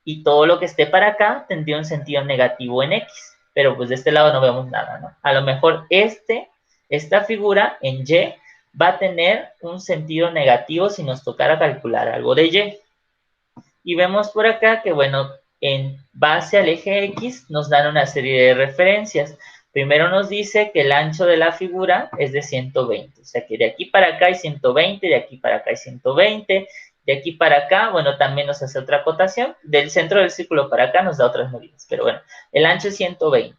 Y todo lo que esté para acá tendría un sentido negativo en X. Pero pues de este lado no vemos nada, ¿no? A lo mejor esta figura en Y va a tener un sentido negativo si nos tocara calcular algo de Y. Y vemos por acá que, bueno, en base al eje X nos dan una serie de referencias. Primero nos dice que el ancho de la figura es de 120. O sea que de aquí para acá hay 120, de aquí para acá hay 120, de aquí para acá, bueno, también nos hace otra acotación. Del centro del círculo para acá nos da otras medidas. Pero bueno, el ancho es 120.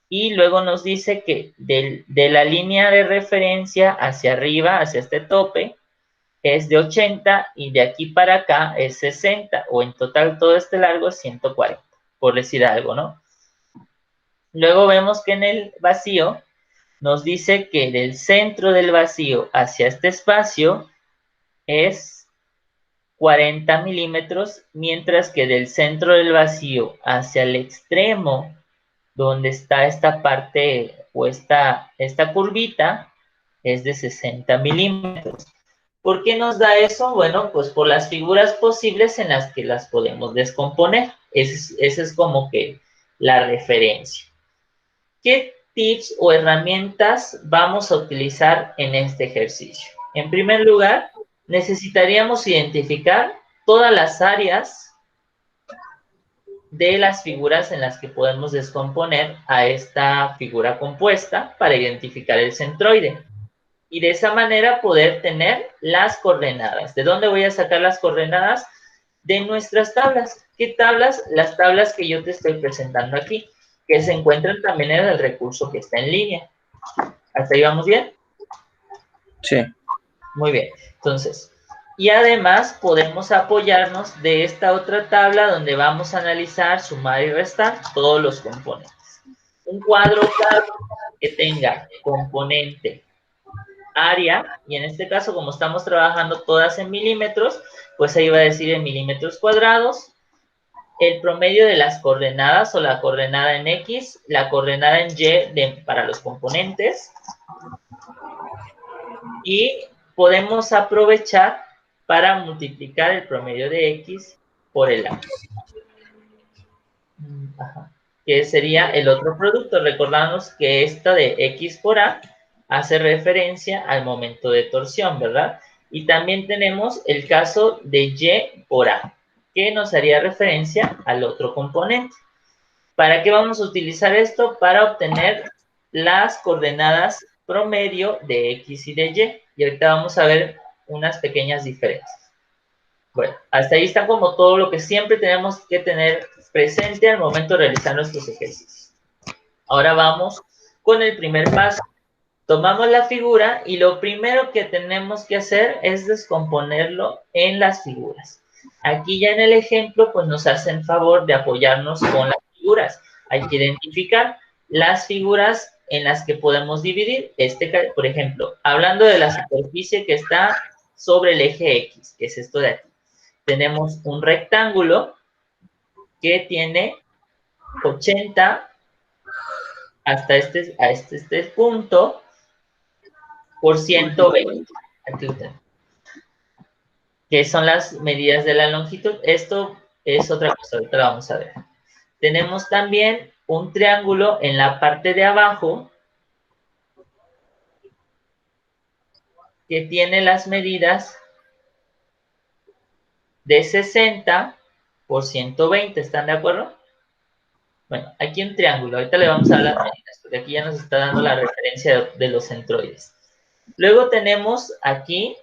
Y luego nos dice que de la línea de referencia hacia arriba, hacia este tope, es de 80 y de aquí para acá es 60, o en total todo este largo es 140, por decir algo, ¿no? Luego vemos que en el vacío nos dice que del centro del vacío hacia este espacio es 40 milímetros, mientras que del centro del vacío hacia el extremo, donde está esta parte o esta curvita, es de 60 milímetros. ¿Por qué nos da eso? Bueno, pues por las figuras posibles en las que las podemos descomponer. Esa es como que la referencia. ¿Qué tips o herramientas vamos a utilizar en este ejercicio? En primer lugar, necesitaríamos identificar todas las áreas de las figuras en las que podemos descomponer a esta figura compuesta para identificar el centroide. Y de esa manera poder tener las coordenadas. ¿De dónde voy a sacar las coordenadas? De nuestras tablas. ¿Qué tablas? Las tablas que yo te estoy presentando aquí, que se encuentran también en el recurso que está en línea. ¿Hasta ahí vamos bien? Sí. Muy bien. Entonces, y además podemos apoyarnos de esta otra tabla donde vamos a analizar, sumar y restar todos los componentes. Un cuadro que tenga componente, área, y en este caso, como estamos trabajando todas en milímetros, pues ahí va a decir en milímetros cuadrados, el promedio de las coordenadas o la coordenada en X, la coordenada en Y para los componentes, y podemos aprovechar para multiplicar el promedio de X por el A. Que sería el otro producto. Recordamos que esto de X por A hace referencia al momento de torsión, ¿verdad? Y también tenemos el caso de Y por A, que nos haría referencia al otro componente. ¿Para qué vamos a utilizar esto? Para obtener las coordenadas promedio de X y de Y. Y ahorita vamos a ver unas pequeñas diferencias. Bueno, hasta ahí está como todo lo que siempre tenemos que tener presente al momento de realizar nuestros ejercicios. Ahora vamos con el primer paso. Tomamos la figura y lo primero que tenemos que hacer es descomponerlo en las figuras. Aquí ya en el ejemplo, pues nos hacen favor de apoyarnos con las figuras. Hay que identificar las figuras en las que podemos dividir. Por ejemplo, hablando de la superficie que está sobre el eje X, que es esto de aquí. Tenemos un rectángulo que tiene 80 hasta este punto por 120. Aquí lo tenemos. Que son las medidas de la longitud. Esto es otra cosa, ahorita la vamos a ver. Tenemos también un triángulo en la parte de abajo que tiene las medidas de 60 por 120. ¿Están de acuerdo? Bueno, aquí un triángulo. Ahorita le vamos a dar las medidas, porque aquí ya nos está dando la referencia de los centroides. Luego tenemos aquí,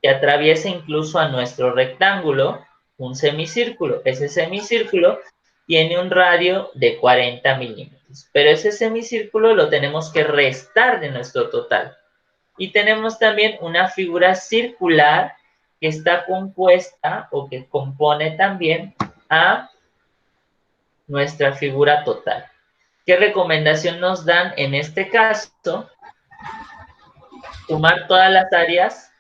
que atraviesa incluso a nuestro rectángulo, un semicírculo. Ese semicírculo tiene un radio de 40 milímetros. Pero ese semicírculo lo tenemos que restar de nuestro total. Y tenemos también una figura circular que está compuesta o que compone también a nuestra figura total. ¿Qué recomendación nos dan en este caso? Sumar todas las áreas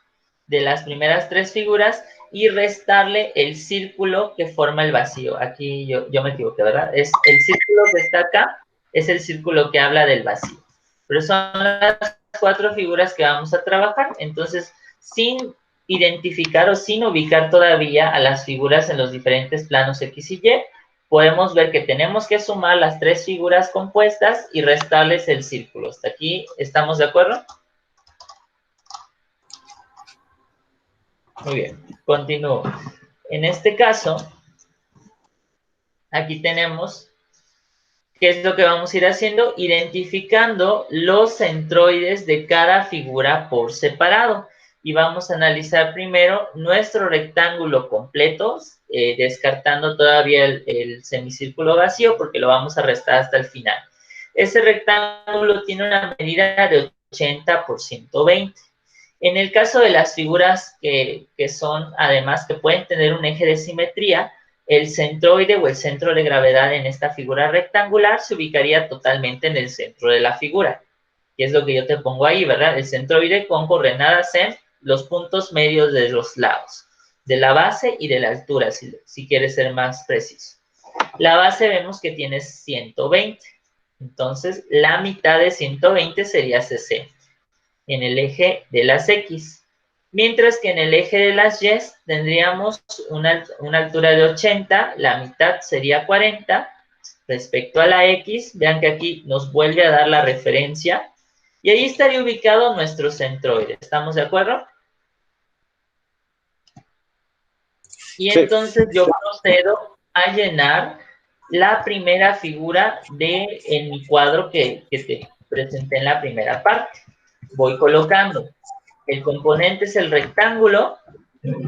de las primeras tres figuras y restarle el círculo que forma el vacío. Aquí yo me equivoqué, ¿verdad? Es el círculo que está acá, es el círculo que habla del vacío. Pero son las cuatro figuras que vamos a trabajar. Entonces, sin identificar o sin ubicar todavía a las figuras en los diferentes planos X y Y, podemos ver que tenemos que sumar las tres figuras compuestas y restarles el círculo. ¿Hasta aquí estamos de acuerdo? Muy bien, continúo. En este caso, aquí tenemos, ¿qué es lo que vamos a ir haciendo? Identificando los centroides de cada figura por separado. Y vamos a analizar primero nuestro rectángulo completo, descartando todavía el semicírculo vacío, porque lo vamos a restar hasta el final. Ese rectángulo tiene una medida de 80 por 120. En el caso de las figuras que son, además, que pueden tener un eje de simetría, el centroide o el centro de gravedad en esta figura rectangular se ubicaría totalmente en el centro de la figura, que es lo que yo te pongo ahí, ¿verdad? El centroide con coordenadas en los puntos medios de los lados, de la base y de la altura, si quieres ser más preciso. La base vemos que tiene 120, entonces la mitad de 120 sería 60 en el eje de las X, mientras que en el eje de las Y tendríamos una altura de 80, la mitad sería 40, respecto a la X, vean que aquí nos vuelve a dar la referencia, y ahí estaría ubicado nuestro centroide, ¿estamos de acuerdo? Y entonces yo procedo a llenar la primera figura en mi cuadro que te presenté en la primera parte. Voy colocando. El componente es el rectángulo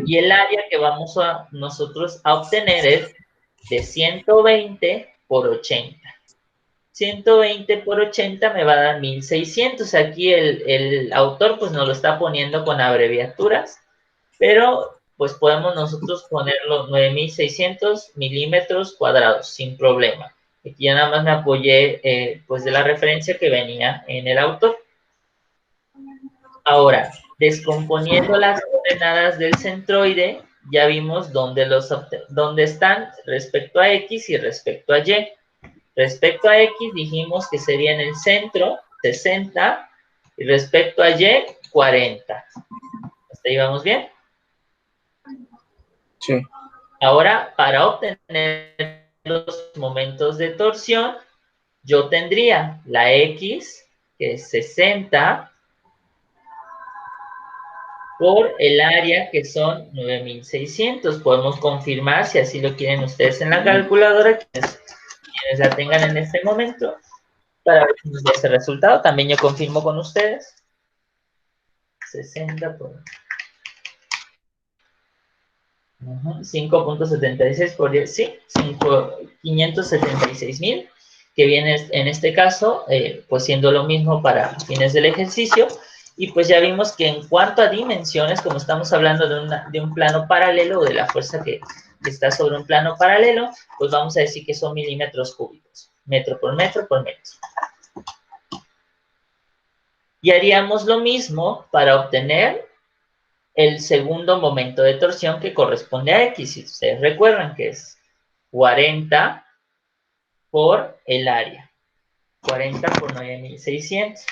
y el área que vamos a nosotros a obtener es de 120 por 80. 120 por 80 me va a dar 1600. Aquí el autor pues nos lo está poniendo con abreviaturas, pero pues podemos nosotros ponerlo 9600 milímetros cuadrados sin problema. Aquí ya nada más me apoyé pues de la referencia que venía en el autor. Ahora, descomponiendo las coordenadas del centroide, ya vimos dónde están respecto a X y respecto a Y. Respecto a X dijimos que sería en el centro 60 y respecto a Y 40. ¿Hasta ahí vamos bien? Sí. Ahora, para obtener los momentos de torsión, yo tendría la X, que es 60, por el área, que son 9600. Podemos confirmar, si así lo quieren ustedes en la calculadora, quienes la tengan en este momento, para ver si nos da ese resultado. También yo confirmo con ustedes. 60 por 5.76 por 10, sí, 576,000, que viene en este caso, pues siendo lo mismo para fines del ejercicio. Y pues ya vimos que en cuanto a dimensiones, como estamos hablando de un plano paralelo o de la fuerza que está sobre un plano paralelo, pues vamos a decir que son milímetros cúbicos, metro por metro por metro. Y haríamos lo mismo para obtener el segundo momento de torsión, que corresponde a X. Si ustedes recuerdan que es 40 por el área. 40 por 9600.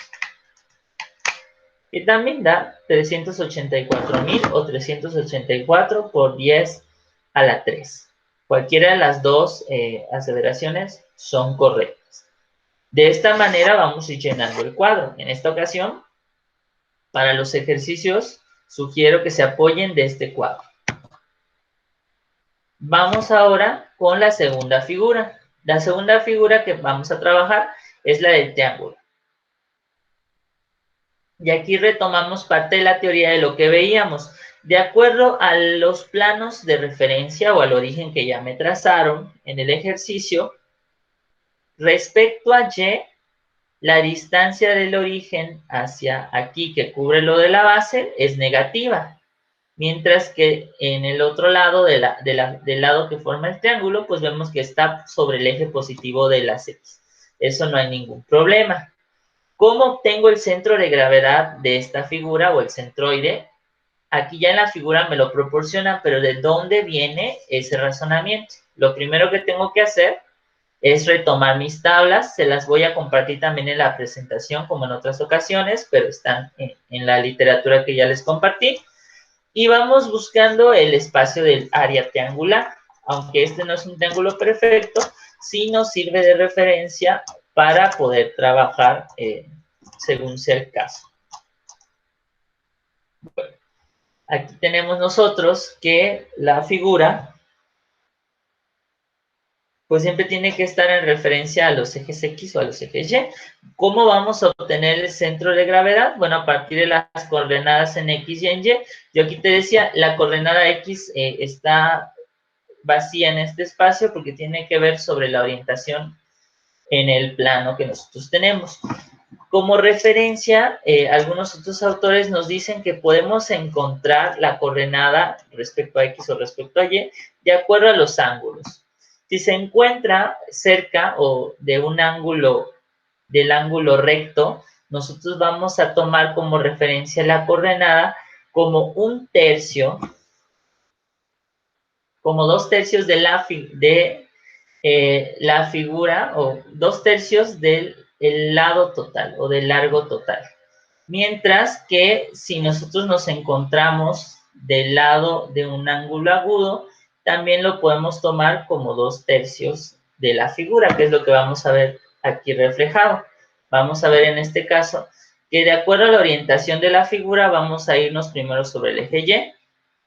Y también da 384,000 o 384 por 10 a la 3. Cualquiera de las dos aseveraciones son correctas. De esta manera vamos a ir llenando el cuadro. En esta ocasión, para los ejercicios, sugiero que se apoyen de este cuadro. Vamos ahora con la segunda figura. La segunda figura que vamos a trabajar es la del triángulo. Y aquí retomamos parte de la teoría de lo que veíamos. De acuerdo a los planos de referencia o al origen que ya me trazaron en el ejercicio, respecto a Y, la distancia del origen hacia aquí que cubre lo de la base es negativa. Mientras que en el otro lado, del lado que forma el triángulo, pues vemos que está sobre el eje positivo de las X. Eso no hay ningún problema. ¿Cómo obtengo el centro de gravedad de esta figura o el centroide? Aquí ya en la figura me lo proporcionan, pero ¿de dónde viene ese razonamiento? Lo primero que tengo que hacer es retomar mis tablas. Se las voy a compartir también en la presentación, como en otras ocasiones, pero están en la literatura que ya les compartí. Y vamos buscando el espacio del área triangular. Aunque este no es un triángulo perfecto, sí nos sirve de referencia para poder trabajar según sea el caso. Bueno, aquí tenemos nosotros que la figura pues siempre tiene que estar en referencia a los ejes X o a los ejes Y. ¿Cómo vamos a obtener el centro de gravedad? Bueno, a partir de las coordenadas en X y en Y. Yo aquí te decía, la coordenada X está vacía en este espacio porque tiene que ver sobre la orientación en el plano que nosotros tenemos. Como referencia, algunos otros autores nos dicen que podemos encontrar la coordenada respecto a X o respecto a Y de acuerdo a los ángulos. Si se encuentra cerca o de un ángulo, del ángulo recto, nosotros vamos a tomar como referencia la coordenada como un tercio, como 2/3 de la figura, o 2/3 del lado total o del largo total. Mientras que si nosotros nos encontramos del lado de un ángulo agudo, también lo podemos tomar como 2/3 de la figura, que es lo que vamos a ver aquí reflejado. Vamos a ver en este caso que de acuerdo a la orientación de la figura vamos a irnos primero sobre el eje Y,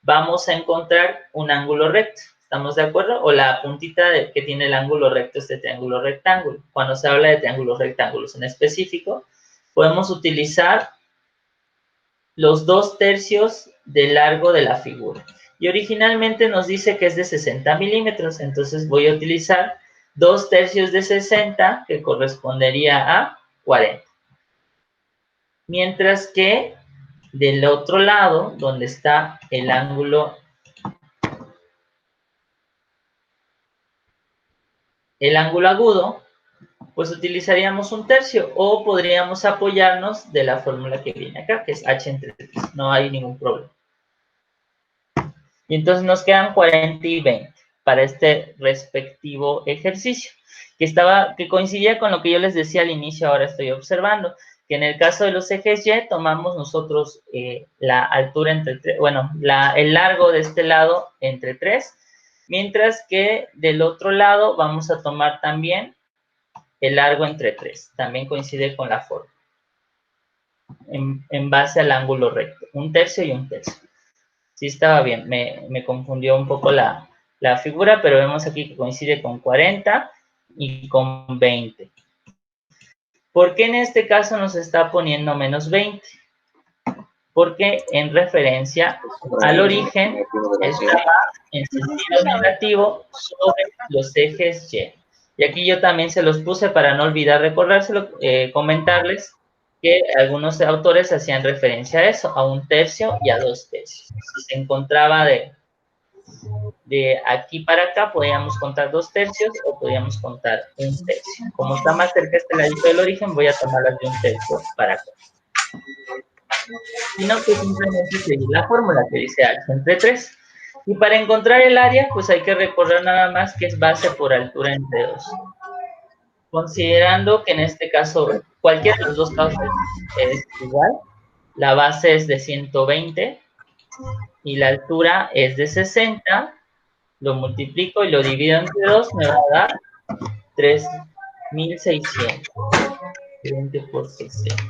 vamos a encontrar un ángulo recto. ¿Estamos de acuerdo? O la puntita que tiene el ángulo recto, este triángulo rectángulo. Cuando se habla de triángulos rectángulos en específico, podemos utilizar los 2/3 del largo de la figura. Y originalmente nos dice que es de 60 milímetros, entonces voy a utilizar 2/3 de 60, que correspondería a 40. Mientras que del otro lado, donde está el ángulo agudo, pues utilizaríamos 1/3 o podríamos apoyarnos de la fórmula que viene acá, que es h entre 3. No hay ningún problema. Y entonces nos quedan 40 y 20 para este respectivo ejercicio, que coincidía con lo que yo les decía al inicio. Ahora estoy observando que en el caso de los ejes Y tomamos nosotros la altura entre 3, bueno, el largo de este lado entre 3, mientras que del otro lado vamos a tomar también el largo entre 3. También coincide con la forma. En base al ángulo recto. 1/3 y 1/3. Sí estaba bien. Me confundió un poco la figura, pero vemos aquí que coincide con 40 y con 20. ¿Por qué en este caso nos está poniendo menos 20? Porque en referencia al origen estaba en sentido negativo sobre los ejes Y. Y aquí yo también se los puse para no olvidar recordárselo, comentarles que algunos autores hacían referencia a eso, a 1/3 y a 2/3. Si se encontraba de aquí para acá, podíamos contar 2/3 o podíamos contar 1/3. Como está más cerca este ladito del origen, voy a tomar las de 1/3 para acá. Sino que simplemente seguir la fórmula que dice h entre 3. Y para encontrar el área, pues hay que recordar nada más que es base por altura entre 2. Considerando que en este caso, cualquiera de los dos casos es igual, la base es de 120 y la altura es de 60, lo multiplico y lo divido entre 2, me va a dar 3.600. 20 por 60.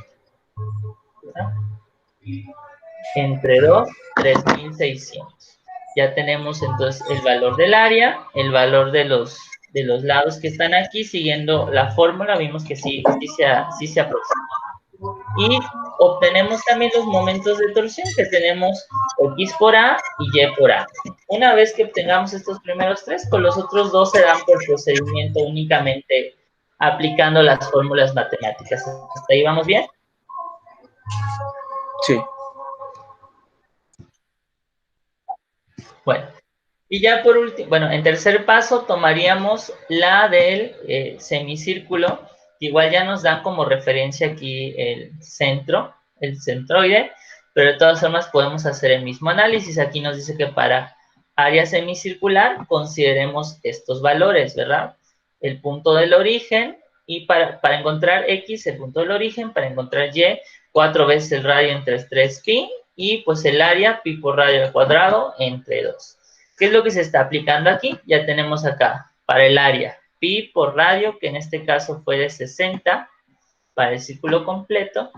¿Verdad? Entre 2, 3.600. Ya tenemos entonces el valor del área, el valor de de los lados que están aquí, siguiendo la fórmula, vimos que sí se aproxima. Y obtenemos también los momentos de torsión, que tenemos X por A y Y por A. Una vez que obtengamos estos primeros tres, pues los otros dos se dan por procedimiento únicamente aplicando las fórmulas matemáticas. ¿Hasta ahí vamos bien? Sí. Bueno, y ya por último, bueno, en tercer paso tomaríamos la del semicírculo, que igual ya nos dan como referencia aquí el centro, el centroide, pero de todas formas podemos hacer el mismo análisis. Aquí nos dice que para área semicircular consideremos estos valores, ¿verdad? El punto del origen, y para encontrar X, el punto del origen, para encontrar Y, 4 veces el radio entre 3 pi, y pues el área, pi por radio al cuadrado, entre 2. ¿Qué es lo que se está aplicando aquí? Ya tenemos acá, para el área, pi por radio, que en este caso fue de 60, para el círculo completo,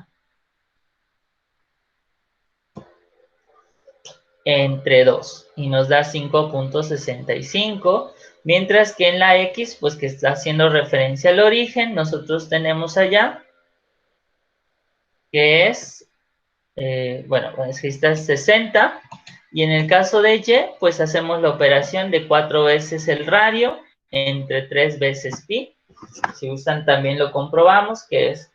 entre 2, y nos da 5.65, mientras que en la X, pues que está haciendo referencia al origen, nosotros tenemos allá, que es, bueno, pues aquí está 60, y en el caso de Y, pues hacemos la operación de 4 veces el radio, entre 3 veces pi. Si usan también lo comprobamos, que es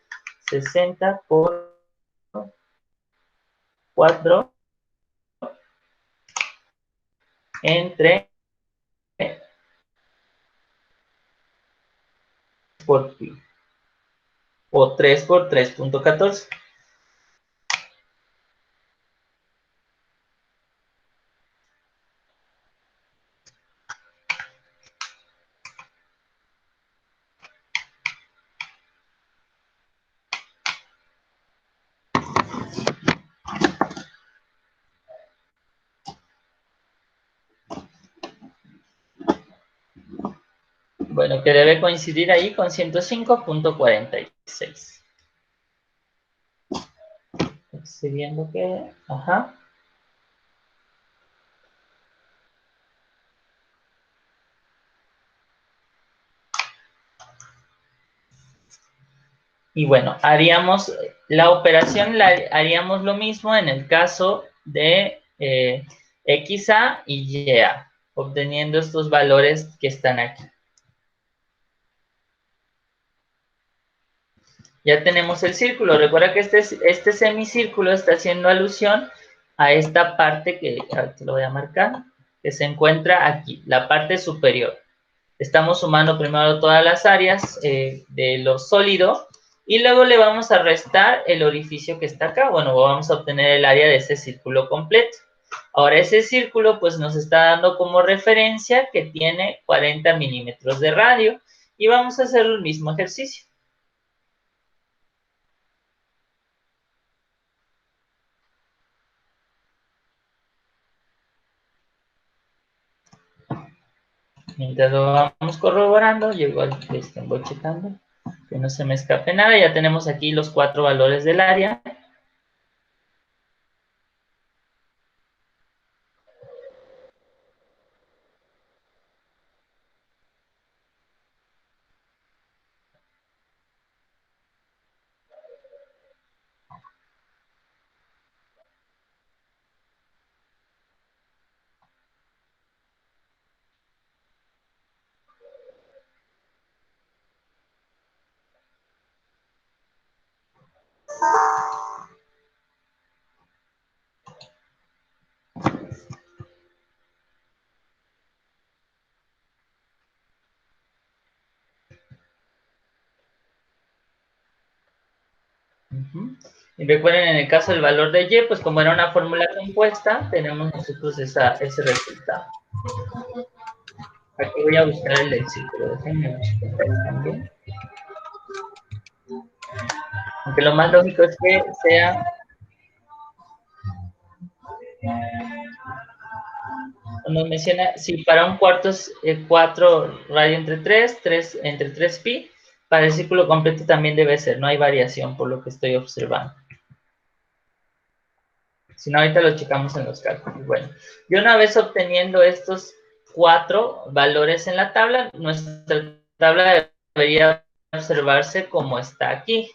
60 por 4 entre por pi, o 3 por 3.14. Bueno, que debe coincidir ahí con 105.46. Estoy viendo que, ajá. Y bueno, haríamos la operación, haríamos lo mismo en el caso de XA y YA, obteniendo estos valores que están aquí. Ya tenemos el círculo. Recuerda que este semicírculo está haciendo alusión a esta parte que, te lo voy a marcar, que se encuentra aquí, la parte superior. Estamos sumando primero todas las áreas de lo sólido y luego le vamos a restar el orificio que está acá. Bueno, vamos a obtener el área de ese círculo completo. Ahora ese círculo pues nos está dando como referencia que tiene 40 milímetros de radio y vamos a hacer el mismo ejercicio. Mientras lo vamos corroborando, yo igual voy checando que no se me escape nada. Ya tenemos aquí los 4 valores del área. Y recuerden, en el caso del valor de Y, pues como era una fórmula compuesta, tenemos nosotros ese resultado. Aquí voy a buscar el del círculo, déjenme buscar también. Aunque lo más lógico es que sea, nos menciona, si para un cuarto es 4 radio entre 3, 3 entre 3 pi, para el círculo completo también debe ser, no hay variación por lo que estoy observando. Si no, ahorita lo checamos en los cálculos. Bueno, y una vez obteniendo estos 4 valores en la tabla. Nuestra tabla debería observarse como está aquí.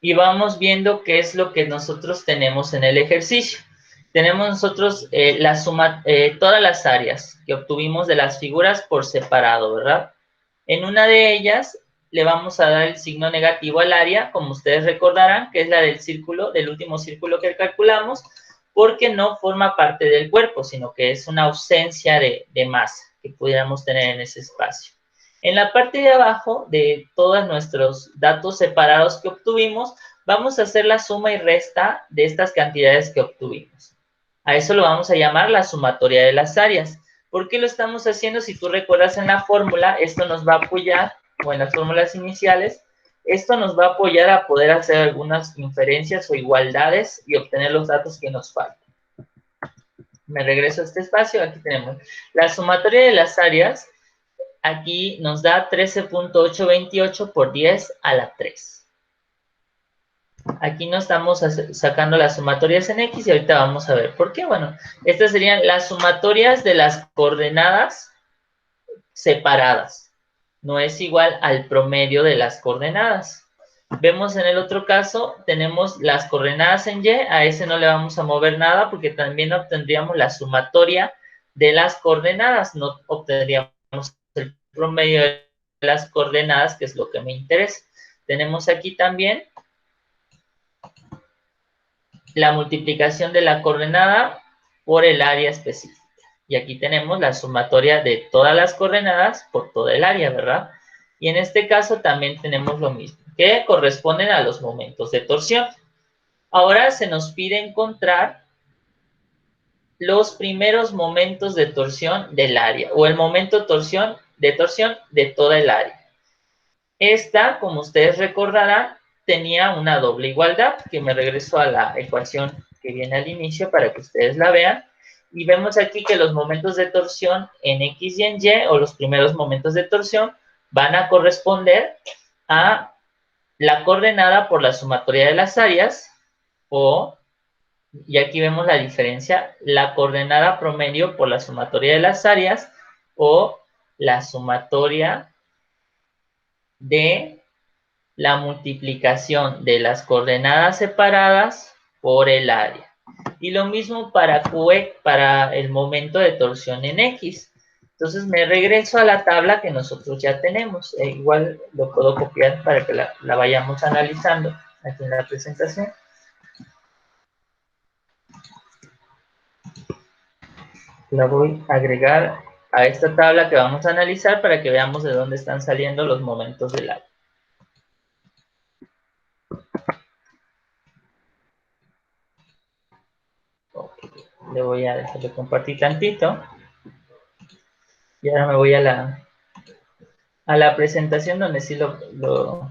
Y vamos viendo qué es lo que nosotros tenemos en el ejercicio. Tenemos nosotros la suma, todas las áreas que obtuvimos de las figuras por separado, ¿verdad? En una de ellas le vamos a dar el signo negativo al área, como ustedes recordarán, que es la del círculo, del último círculo que calculamos, porque no forma parte del cuerpo, sino que es una ausencia de masa que pudiéramos tener en ese espacio. En la parte de abajo de todos nuestros datos separados que obtuvimos, vamos a hacer la suma y resta de estas cantidades que obtuvimos. A eso lo vamos a llamar la sumatoria de las áreas. ¿Por qué lo estamos haciendo? Si tú recuerdas en la fórmula, esto nos va a apoyar, o en las fórmulas iniciales, esto nos va a apoyar a poder hacer algunas inferencias o igualdades y obtener los datos que nos faltan. Me regreso a este espacio, aquí tenemos la sumatoria de las áreas. Aquí nos da 13.828 por 10 a la 3. Aquí no estamos sacando las sumatorias en X y ahorita vamos a ver por qué. Bueno, estas serían las sumatorias de las coordenadas separadas. No es igual al promedio de las coordenadas. Vemos en el otro caso, tenemos las coordenadas en Y, a ese no le vamos a mover nada porque también obtendríamos la sumatoria de las coordenadas, no obtendríamos el promedio de las coordenadas, que es lo que me interesa. Tenemos aquí también la multiplicación de la coordenada por el área específica. Y aquí tenemos la sumatoria de todas las coordenadas por toda el área, ¿verdad? Y en este caso también tenemos lo mismo, que corresponden a los momentos de torsión. Ahora se nos pide encontrar los primeros momentos de torsión del área, o el momento de torsión de toda el área. Esta, como ustedes recordarán, tenía una doble igualdad, que me regreso a la ecuación que viene al inicio para que ustedes la vean. Y vemos aquí que los momentos de torsión en X y en Y, o los primeros momentos de torsión, van a corresponder a la coordenada por la sumatoria de las áreas, o, y aquí vemos la diferencia, la coordenada promedio por la sumatoria de las áreas, o la sumatoria de la multiplicación de las coordenadas separadas por el área. Y lo mismo para QE, para el momento de torsión en X. Entonces me regreso a la tabla que nosotros ya tenemos. Igual lo puedo copiar para que la vayamos analizando aquí en la presentación. La voy a agregar a esta tabla que vamos a analizar para que veamos de dónde están saliendo los momentos del área. Le voy a dejar de compartir tantito. Y ahora me voy a la presentación donde sí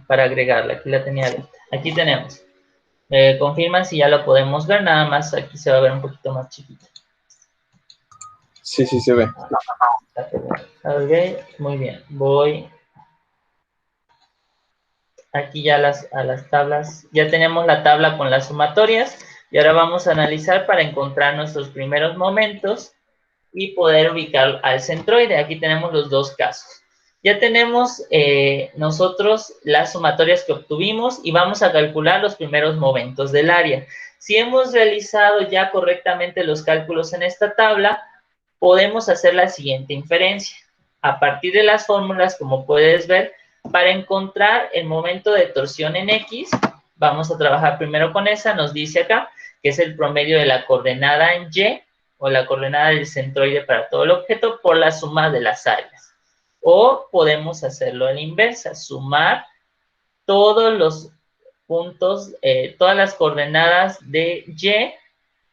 para agregarla. Aquí la tenía abierta. Aquí tenemos. Confirman si ya lo podemos ver. Nada más aquí se va a ver un poquito más chiquito. Sí, sí se ve. Ok, muy bien. Voy aquí ya a las tablas. Ya tenemos la tabla con las sumatorias. Y ahora vamos a analizar para encontrar nuestros primeros momentos y poder ubicar al centroide. Aquí tenemos los dos casos. Ya tenemos nosotros las sumatorias que obtuvimos y vamos a calcular los primeros momentos del área. Si hemos realizado ya correctamente los cálculos en esta tabla, podemos hacer la siguiente inferencia. A partir de las fórmulas, como puedes ver, para encontrar el momento de torsión en X, vamos a trabajar primero con esa, nos dice acá, que es el promedio de la coordenada en Y, o la coordenada del centroide para todo el objeto, por la suma de las áreas. O podemos hacerlo a la inversa, sumar todos los puntos, todas las coordenadas de Y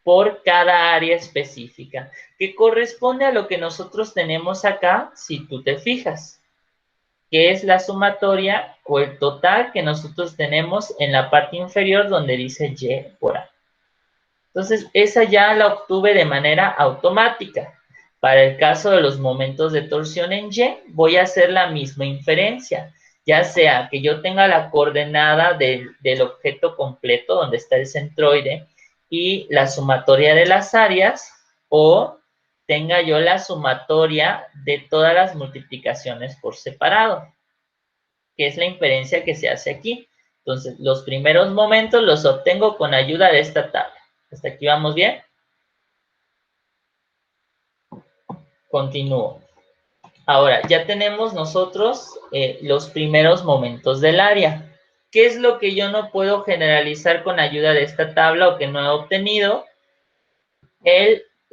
por cada área específica, que corresponde a lo que nosotros tenemos acá, si tú te fijas, que es la sumatoria o el total que nosotros tenemos en la parte inferior donde dice Y por A. Entonces, esa ya la obtuve de manera automática. Para el caso de los momentos de torsión en Y, voy a hacer la misma inferencia, ya sea que yo tenga la coordenada del objeto completo, donde está el centroide, y la sumatoria de las áreas, o tenga yo la sumatoria de todas las multiplicaciones por separado, que es la inferencia que se hace aquí. Entonces, los primeros momentos los obtengo con ayuda de esta tabla. ¿Hasta aquí vamos bien? Continúo. Ahora, ya tenemos nosotros los primeros momentos del área. ¿Qué es lo que yo no puedo generalizar con ayuda de esta tabla o que no he obtenido?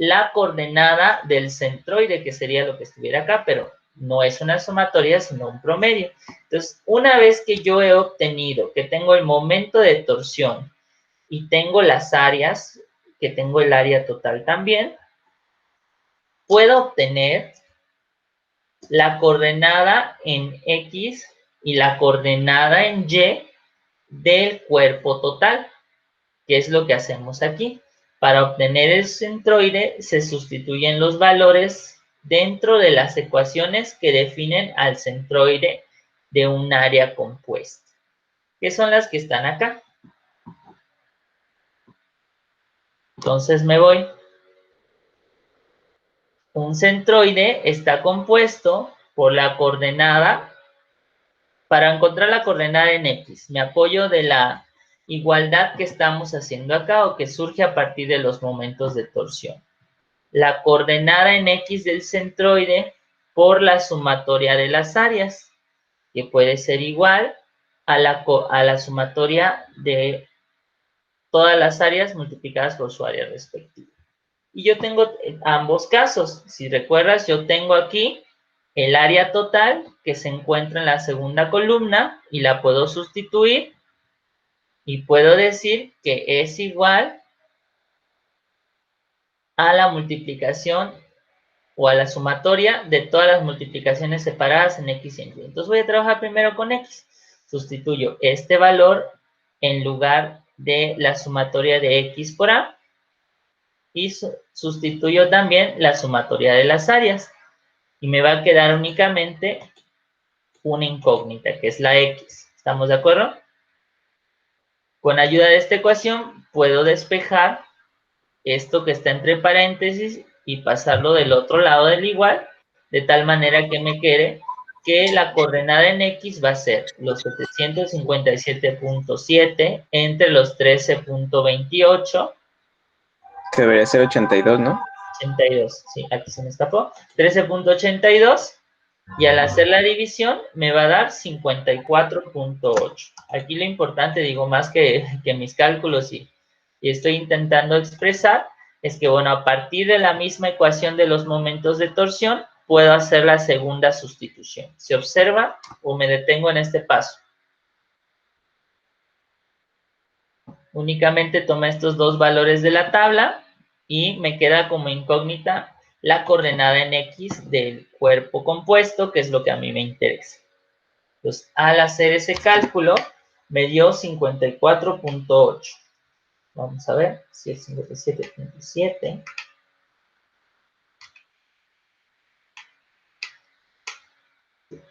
La coordenada del centroide, que sería lo que estuviera acá, pero no es una sumatoria, sino un promedio. Entonces, una vez que yo he obtenido que tengo el momento de torsión y tengo las áreas, que tengo el área total también, puedo obtener la coordenada en X y la coordenada en Y del cuerpo total, que es lo que hacemos aquí. Para obtener el centroide se sustituyen los valores dentro de las ecuaciones que definen al centroide de un área compuesta, que son las que están acá. Entonces me voy. Un centroide está compuesto por la coordenada. Para encontrar la coordenada en X, me apoyo de la igualdad que estamos haciendo acá o que surge a partir de los momentos de torsión. La coordenada en X del centroide por la sumatoria de las áreas, que puede ser igual a la sumatoria de todas las áreas multiplicadas por su área respectiva. Y yo tengo ambos casos. Si recuerdas, yo tengo aquí el área total que se encuentra en la segunda columna y la puedo sustituir y puedo decir que es igual a la multiplicación o a la sumatoria de todas las multiplicaciones separadas en X y en Y. Entonces voy a trabajar primero con X. Sustituyo este valor en lugar de la sumatoria de X por A y sustituyo también la sumatoria de las áreas. Y me va a quedar únicamente una incógnita, que es la X. ¿Estamos de acuerdo? Con ayuda de esta ecuación puedo despejar esto que está entre paréntesis y pasarlo del otro lado del igual, de tal manera que me quede que la coordenada en X va a ser los 757.7 entre los 13.28. Que debería ser 82, ¿no? 82, sí, aquí se me escapó. 13.82. Y al hacer la división me va a dar 54.8. Aquí lo importante, digo, más que mis cálculos y estoy intentando expresar, es que, bueno, a partir de la misma ecuación de los momentos de torsión, puedo hacer la segunda sustitución. ¿Se observa o me detengo en este paso? Únicamente tomé estos dos valores de la tabla y me queda como incógnita la coordenada en X del cuerpo compuesto, que es lo que a mí me interesa. Entonces, al hacer ese cálculo, me dio 54.8. Vamos a ver si es 57.7.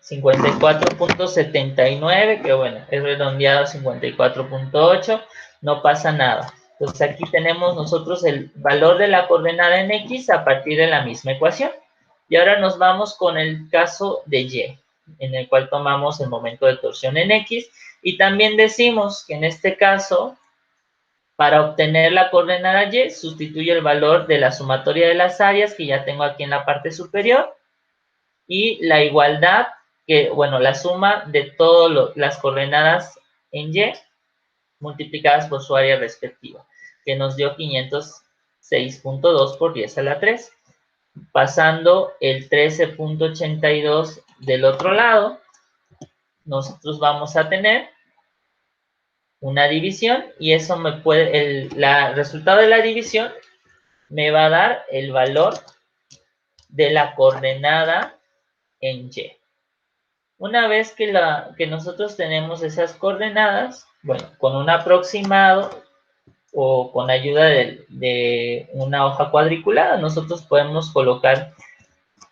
$54.79, que bueno, es redondeado a 54.8, no pasa nada. Entonces aquí tenemos nosotros el valor de la coordenada en X a partir de la misma ecuación. Y ahora nos vamos con el caso de Y, en el cual tomamos el momento de torsión en X, y también decimos que en este caso, para obtener la coordenada Y, sustituyo el valor de la sumatoria de las áreas que ya tengo aquí en la parte superior, y la igualdad, que, bueno, la suma de todas las coordenadas en Y multiplicadas por su área respectiva, que nos dio 506.2 por 10 a la 3. Pasando el 13.82 del otro lado, nosotros vamos a tener una división y eso me puede, el resultado de la división me va a dar el valor de la coordenada en Y. Una vez que nosotros tenemos esas coordenadas, bueno, con un aproximado o con ayuda de una hoja cuadriculada, nosotros podemos colocar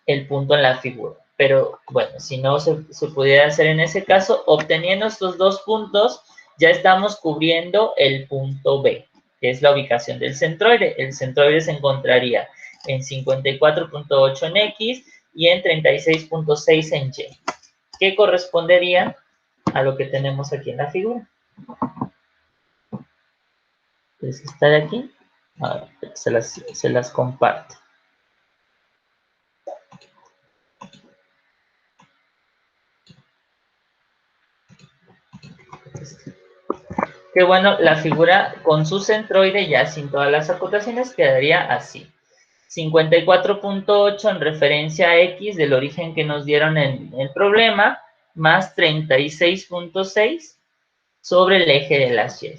el punto en la figura. Pero bueno, si no se pudiera hacer en ese caso, obteniendo estos dos puntos, ya estamos cubriendo el punto B, que es la ubicación del centroide. El centroide se encontraría en 54.8 en X y en 36.6 en Y, que correspondería a lo que tenemos aquí en la figura. Entonces, está de aquí. A ver, se las comparto. Que bueno, la figura con su centroide ya sin todas las acotaciones quedaría así. 54.8 en referencia a X del origen que nos dieron en el problema, más 36.6 sobre el eje de las Y.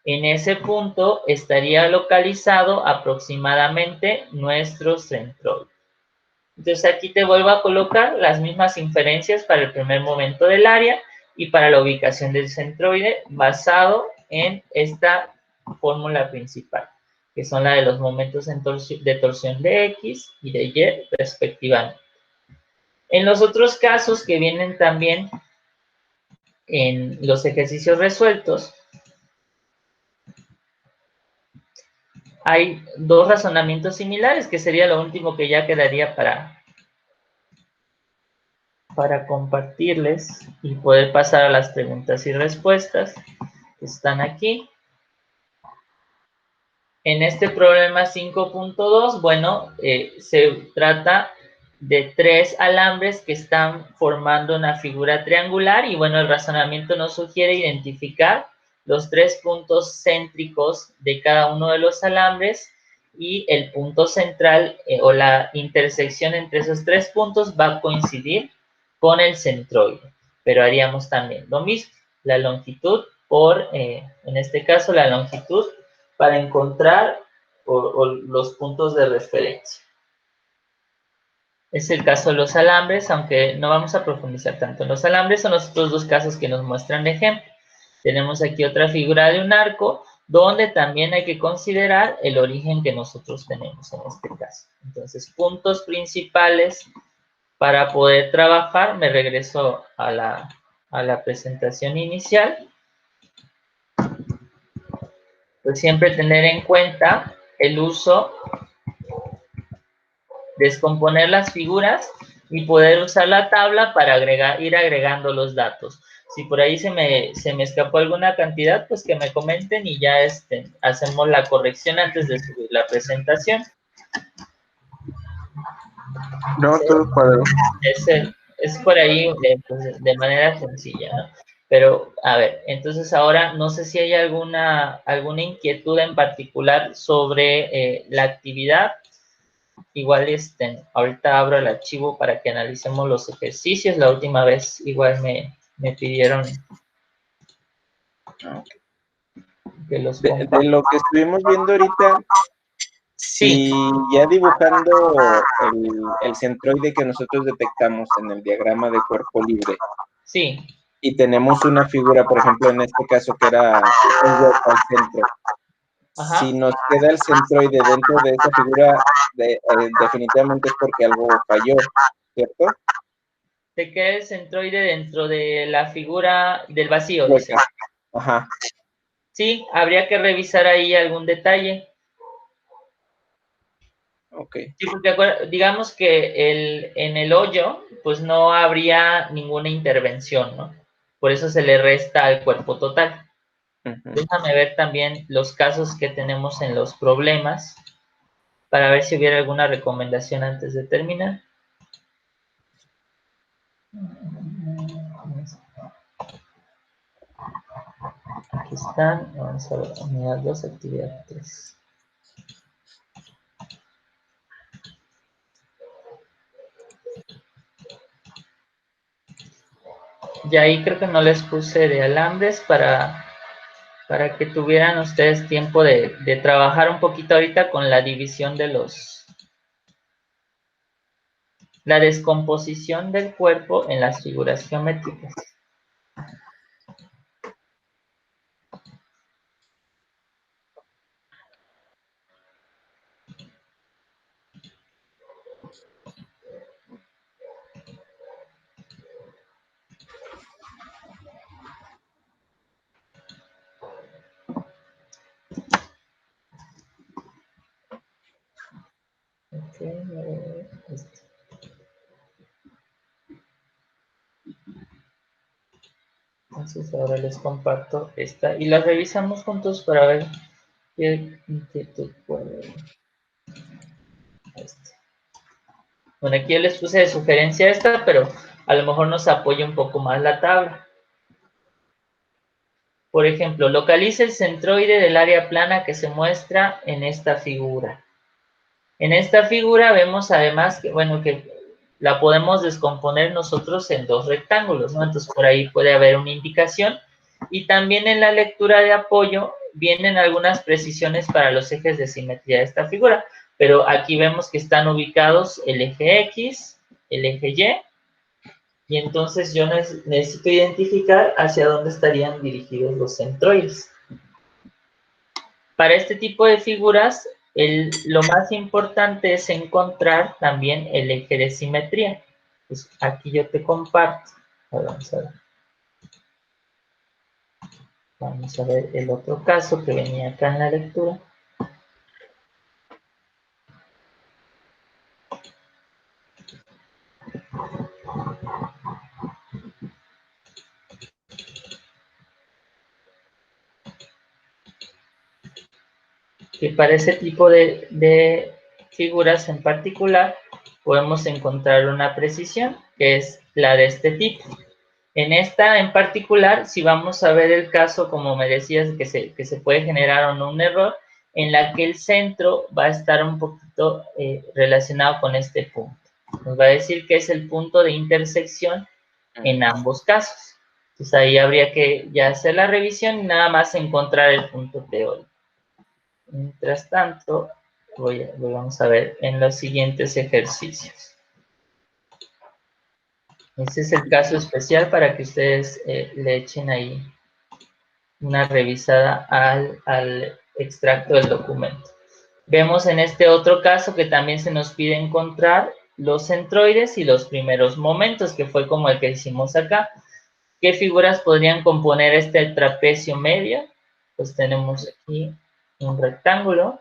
En ese punto estaría localizado aproximadamente nuestro centroide. Entonces aquí te vuelvo a colocar las mismas inferencias para el primer momento del área y para la ubicación del centroide basado en esta fórmula principal, que son la de los momentos de torsión de X y de Y respectivamente. En los otros casos que vienen también en los ejercicios resueltos, hay dos razonamientos similares, que sería lo último que ya quedaría para compartirles y poder pasar a las preguntas y respuestas que están aquí. En este problema 5.2, bueno, se trata de 3 alambres que están formando una figura triangular y bueno, el razonamiento nos sugiere identificar los 3 puntos céntricos de cada uno de los alambres y el punto central o la intersección entre esos 3 puntos va a coincidir con el centroide, pero haríamos también lo mismo, la longitud por, en este caso, la longitud para encontrar los puntos de referencia. Es el caso de los alambres, aunque no vamos a profundizar tanto en los alambres, son los otros dos casos que nos muestran de ejemplo. Tenemos aquí otra figura de un arco, donde también hay que considerar el origen que nosotros tenemos en este caso. Entonces, puntos principales para poder trabajar, me regreso a la presentación inicial. Pues siempre tener en cuenta el uso, descomponer las figuras y poder usar la tabla para ir agregando los datos. Si por ahí se me escapó alguna cantidad, pues que me comenten y ya hacemos la corrección antes de subir la presentación. No, todo cuadro. Es por ahí pues, de manera sencilla, ¿no? Pero, a ver, entonces ahora no sé si hay alguna inquietud en particular sobre la actividad. Igual ahorita abro el archivo para que analicemos los ejercicios. La última vez igual me pidieron que los de lo que estuvimos viendo ahorita, sí, si ya dibujando el centroide que nosotros detectamos en el diagrama de cuerpo libre, sí, y tenemos una figura, por ejemplo, en este caso que era un hueco al centro. ajá. Si nos queda el centroide dentro de esa figura, definitivamente es porque algo falló, ¿cierto? Se queda el centroide dentro de la figura del vacío, dice. Hueca. Ajá. Sí, habría que revisar ahí algún detalle. Ok. Sí, porque digamos que en el hoyo, pues no habría ninguna intervención, ¿no? Por eso se le resta al cuerpo total. Déjame ver también los casos que tenemos en los problemas para ver si hubiera alguna recomendación antes de terminar. Aquí están, vamos a ver, unidad 2, actividad 3. Y ahí creo que no les puse de alambres para que tuvieran ustedes tiempo de trabajar un poquito ahorita con la división de la descomposición del cuerpo en las figuras geométricas. Ok. Entonces ahora les comparto esta y la revisamos juntos para ver qué inquietud puede haber. Bueno, aquí yo les puse de sugerencia esta, pero a lo mejor nos apoya un poco más la tabla. Por ejemplo, localice el centroide del área plana que se muestra en esta figura. En esta figura vemos además que, bueno, que la podemos descomponer nosotros en dos rectángulos, ¿no? Entonces por ahí puede haber una indicación. Y también en la lectura de apoyo vienen algunas precisiones para los ejes de simetría de esta figura. Pero aquí vemos que están ubicados el eje X, el eje Y entonces yo necesito identificar hacia dónde estarían dirigidos los centroides. Para este tipo de figuras, lo más importante es encontrar también el eje de simetría. Pues aquí yo te comparto. Vamos a ver. Vamos a ver el otro caso que venía acá en la lectura. Que para ese tipo de figuras en particular podemos encontrar una precisión que es la de este tipo. En esta en particular, si vamos a ver el caso, como me decías, que se puede generar o no un error, en la que el centro va a estar un poquito relacionado con este punto. Nos va a decir que es el punto de intersección en ambos casos. Entonces ahí habría que ya hacer la revisión y nada más encontrar el punto teórico. Mientras tanto, vamos a ver en los siguientes ejercicios. Este es el caso especial para que ustedes le echen ahí una revisada al extracto del documento. Vemos en este otro caso que también se nos pide encontrar los centroides y los primeros momentos, que fue como el que hicimos acá. ¿Qué figuras podrían componer este trapecio medio? Pues tenemos aquí un rectángulo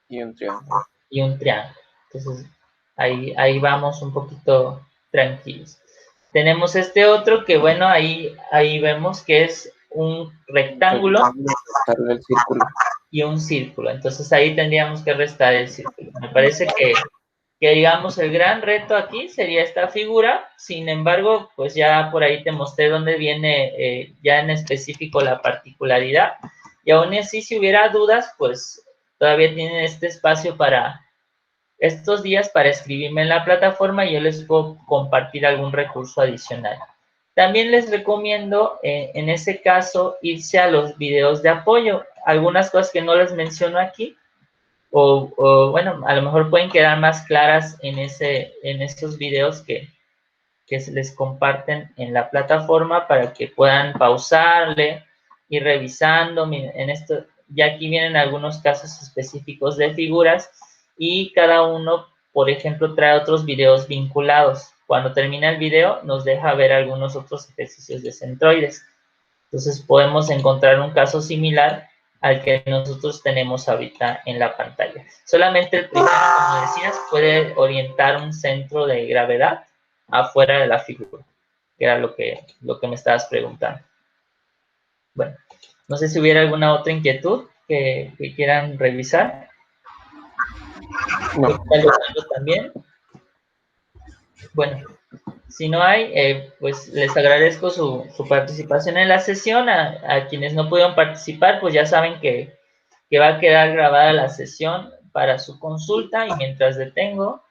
y un triángulo. Y un triángulo. Entonces, ahí vamos un poquito tranquilos. Tenemos este otro que, bueno, ahí vemos que es un rectángulo el círculo. Y un círculo. Entonces, ahí tendríamos que restar el círculo. Me parece que digamos, el gran reto aquí sería esta figura. Sin embargo, pues ya por ahí te mostré dónde viene ya en específico la particularidad. Y aún así, si hubiera dudas, pues todavía tienen este espacio para estos días para escribirme en la plataforma y yo les puedo compartir algún recurso adicional. También les recomiendo, en ese caso, irse a los videos de apoyo. Algunas cosas que no les menciono aquí, o bueno, a lo mejor pueden quedar más claras en estos videos que se les comparten en la plataforma para que puedan pausarle, ir revisando. En esto, ya aquí vienen algunos casos específicos de figuras y cada uno, por ejemplo, trae otros videos vinculados. Cuando termina el video, nos deja ver algunos otros ejercicios de centroides. Entonces, podemos encontrar un caso similar al que nosotros tenemos ahorita en la pantalla. Solamente el primero, como decías, puede orientar un centro de gravedad afuera de la figura, que era lo que me estabas preguntando. Bueno, no sé si hubiera alguna otra inquietud que quieran revisar. No. También. Bueno, si no hay, pues les agradezco su participación en la sesión. A quienes no pudieron participar, pues ya saben que va a quedar grabada la sesión para su consulta y mientras detengo,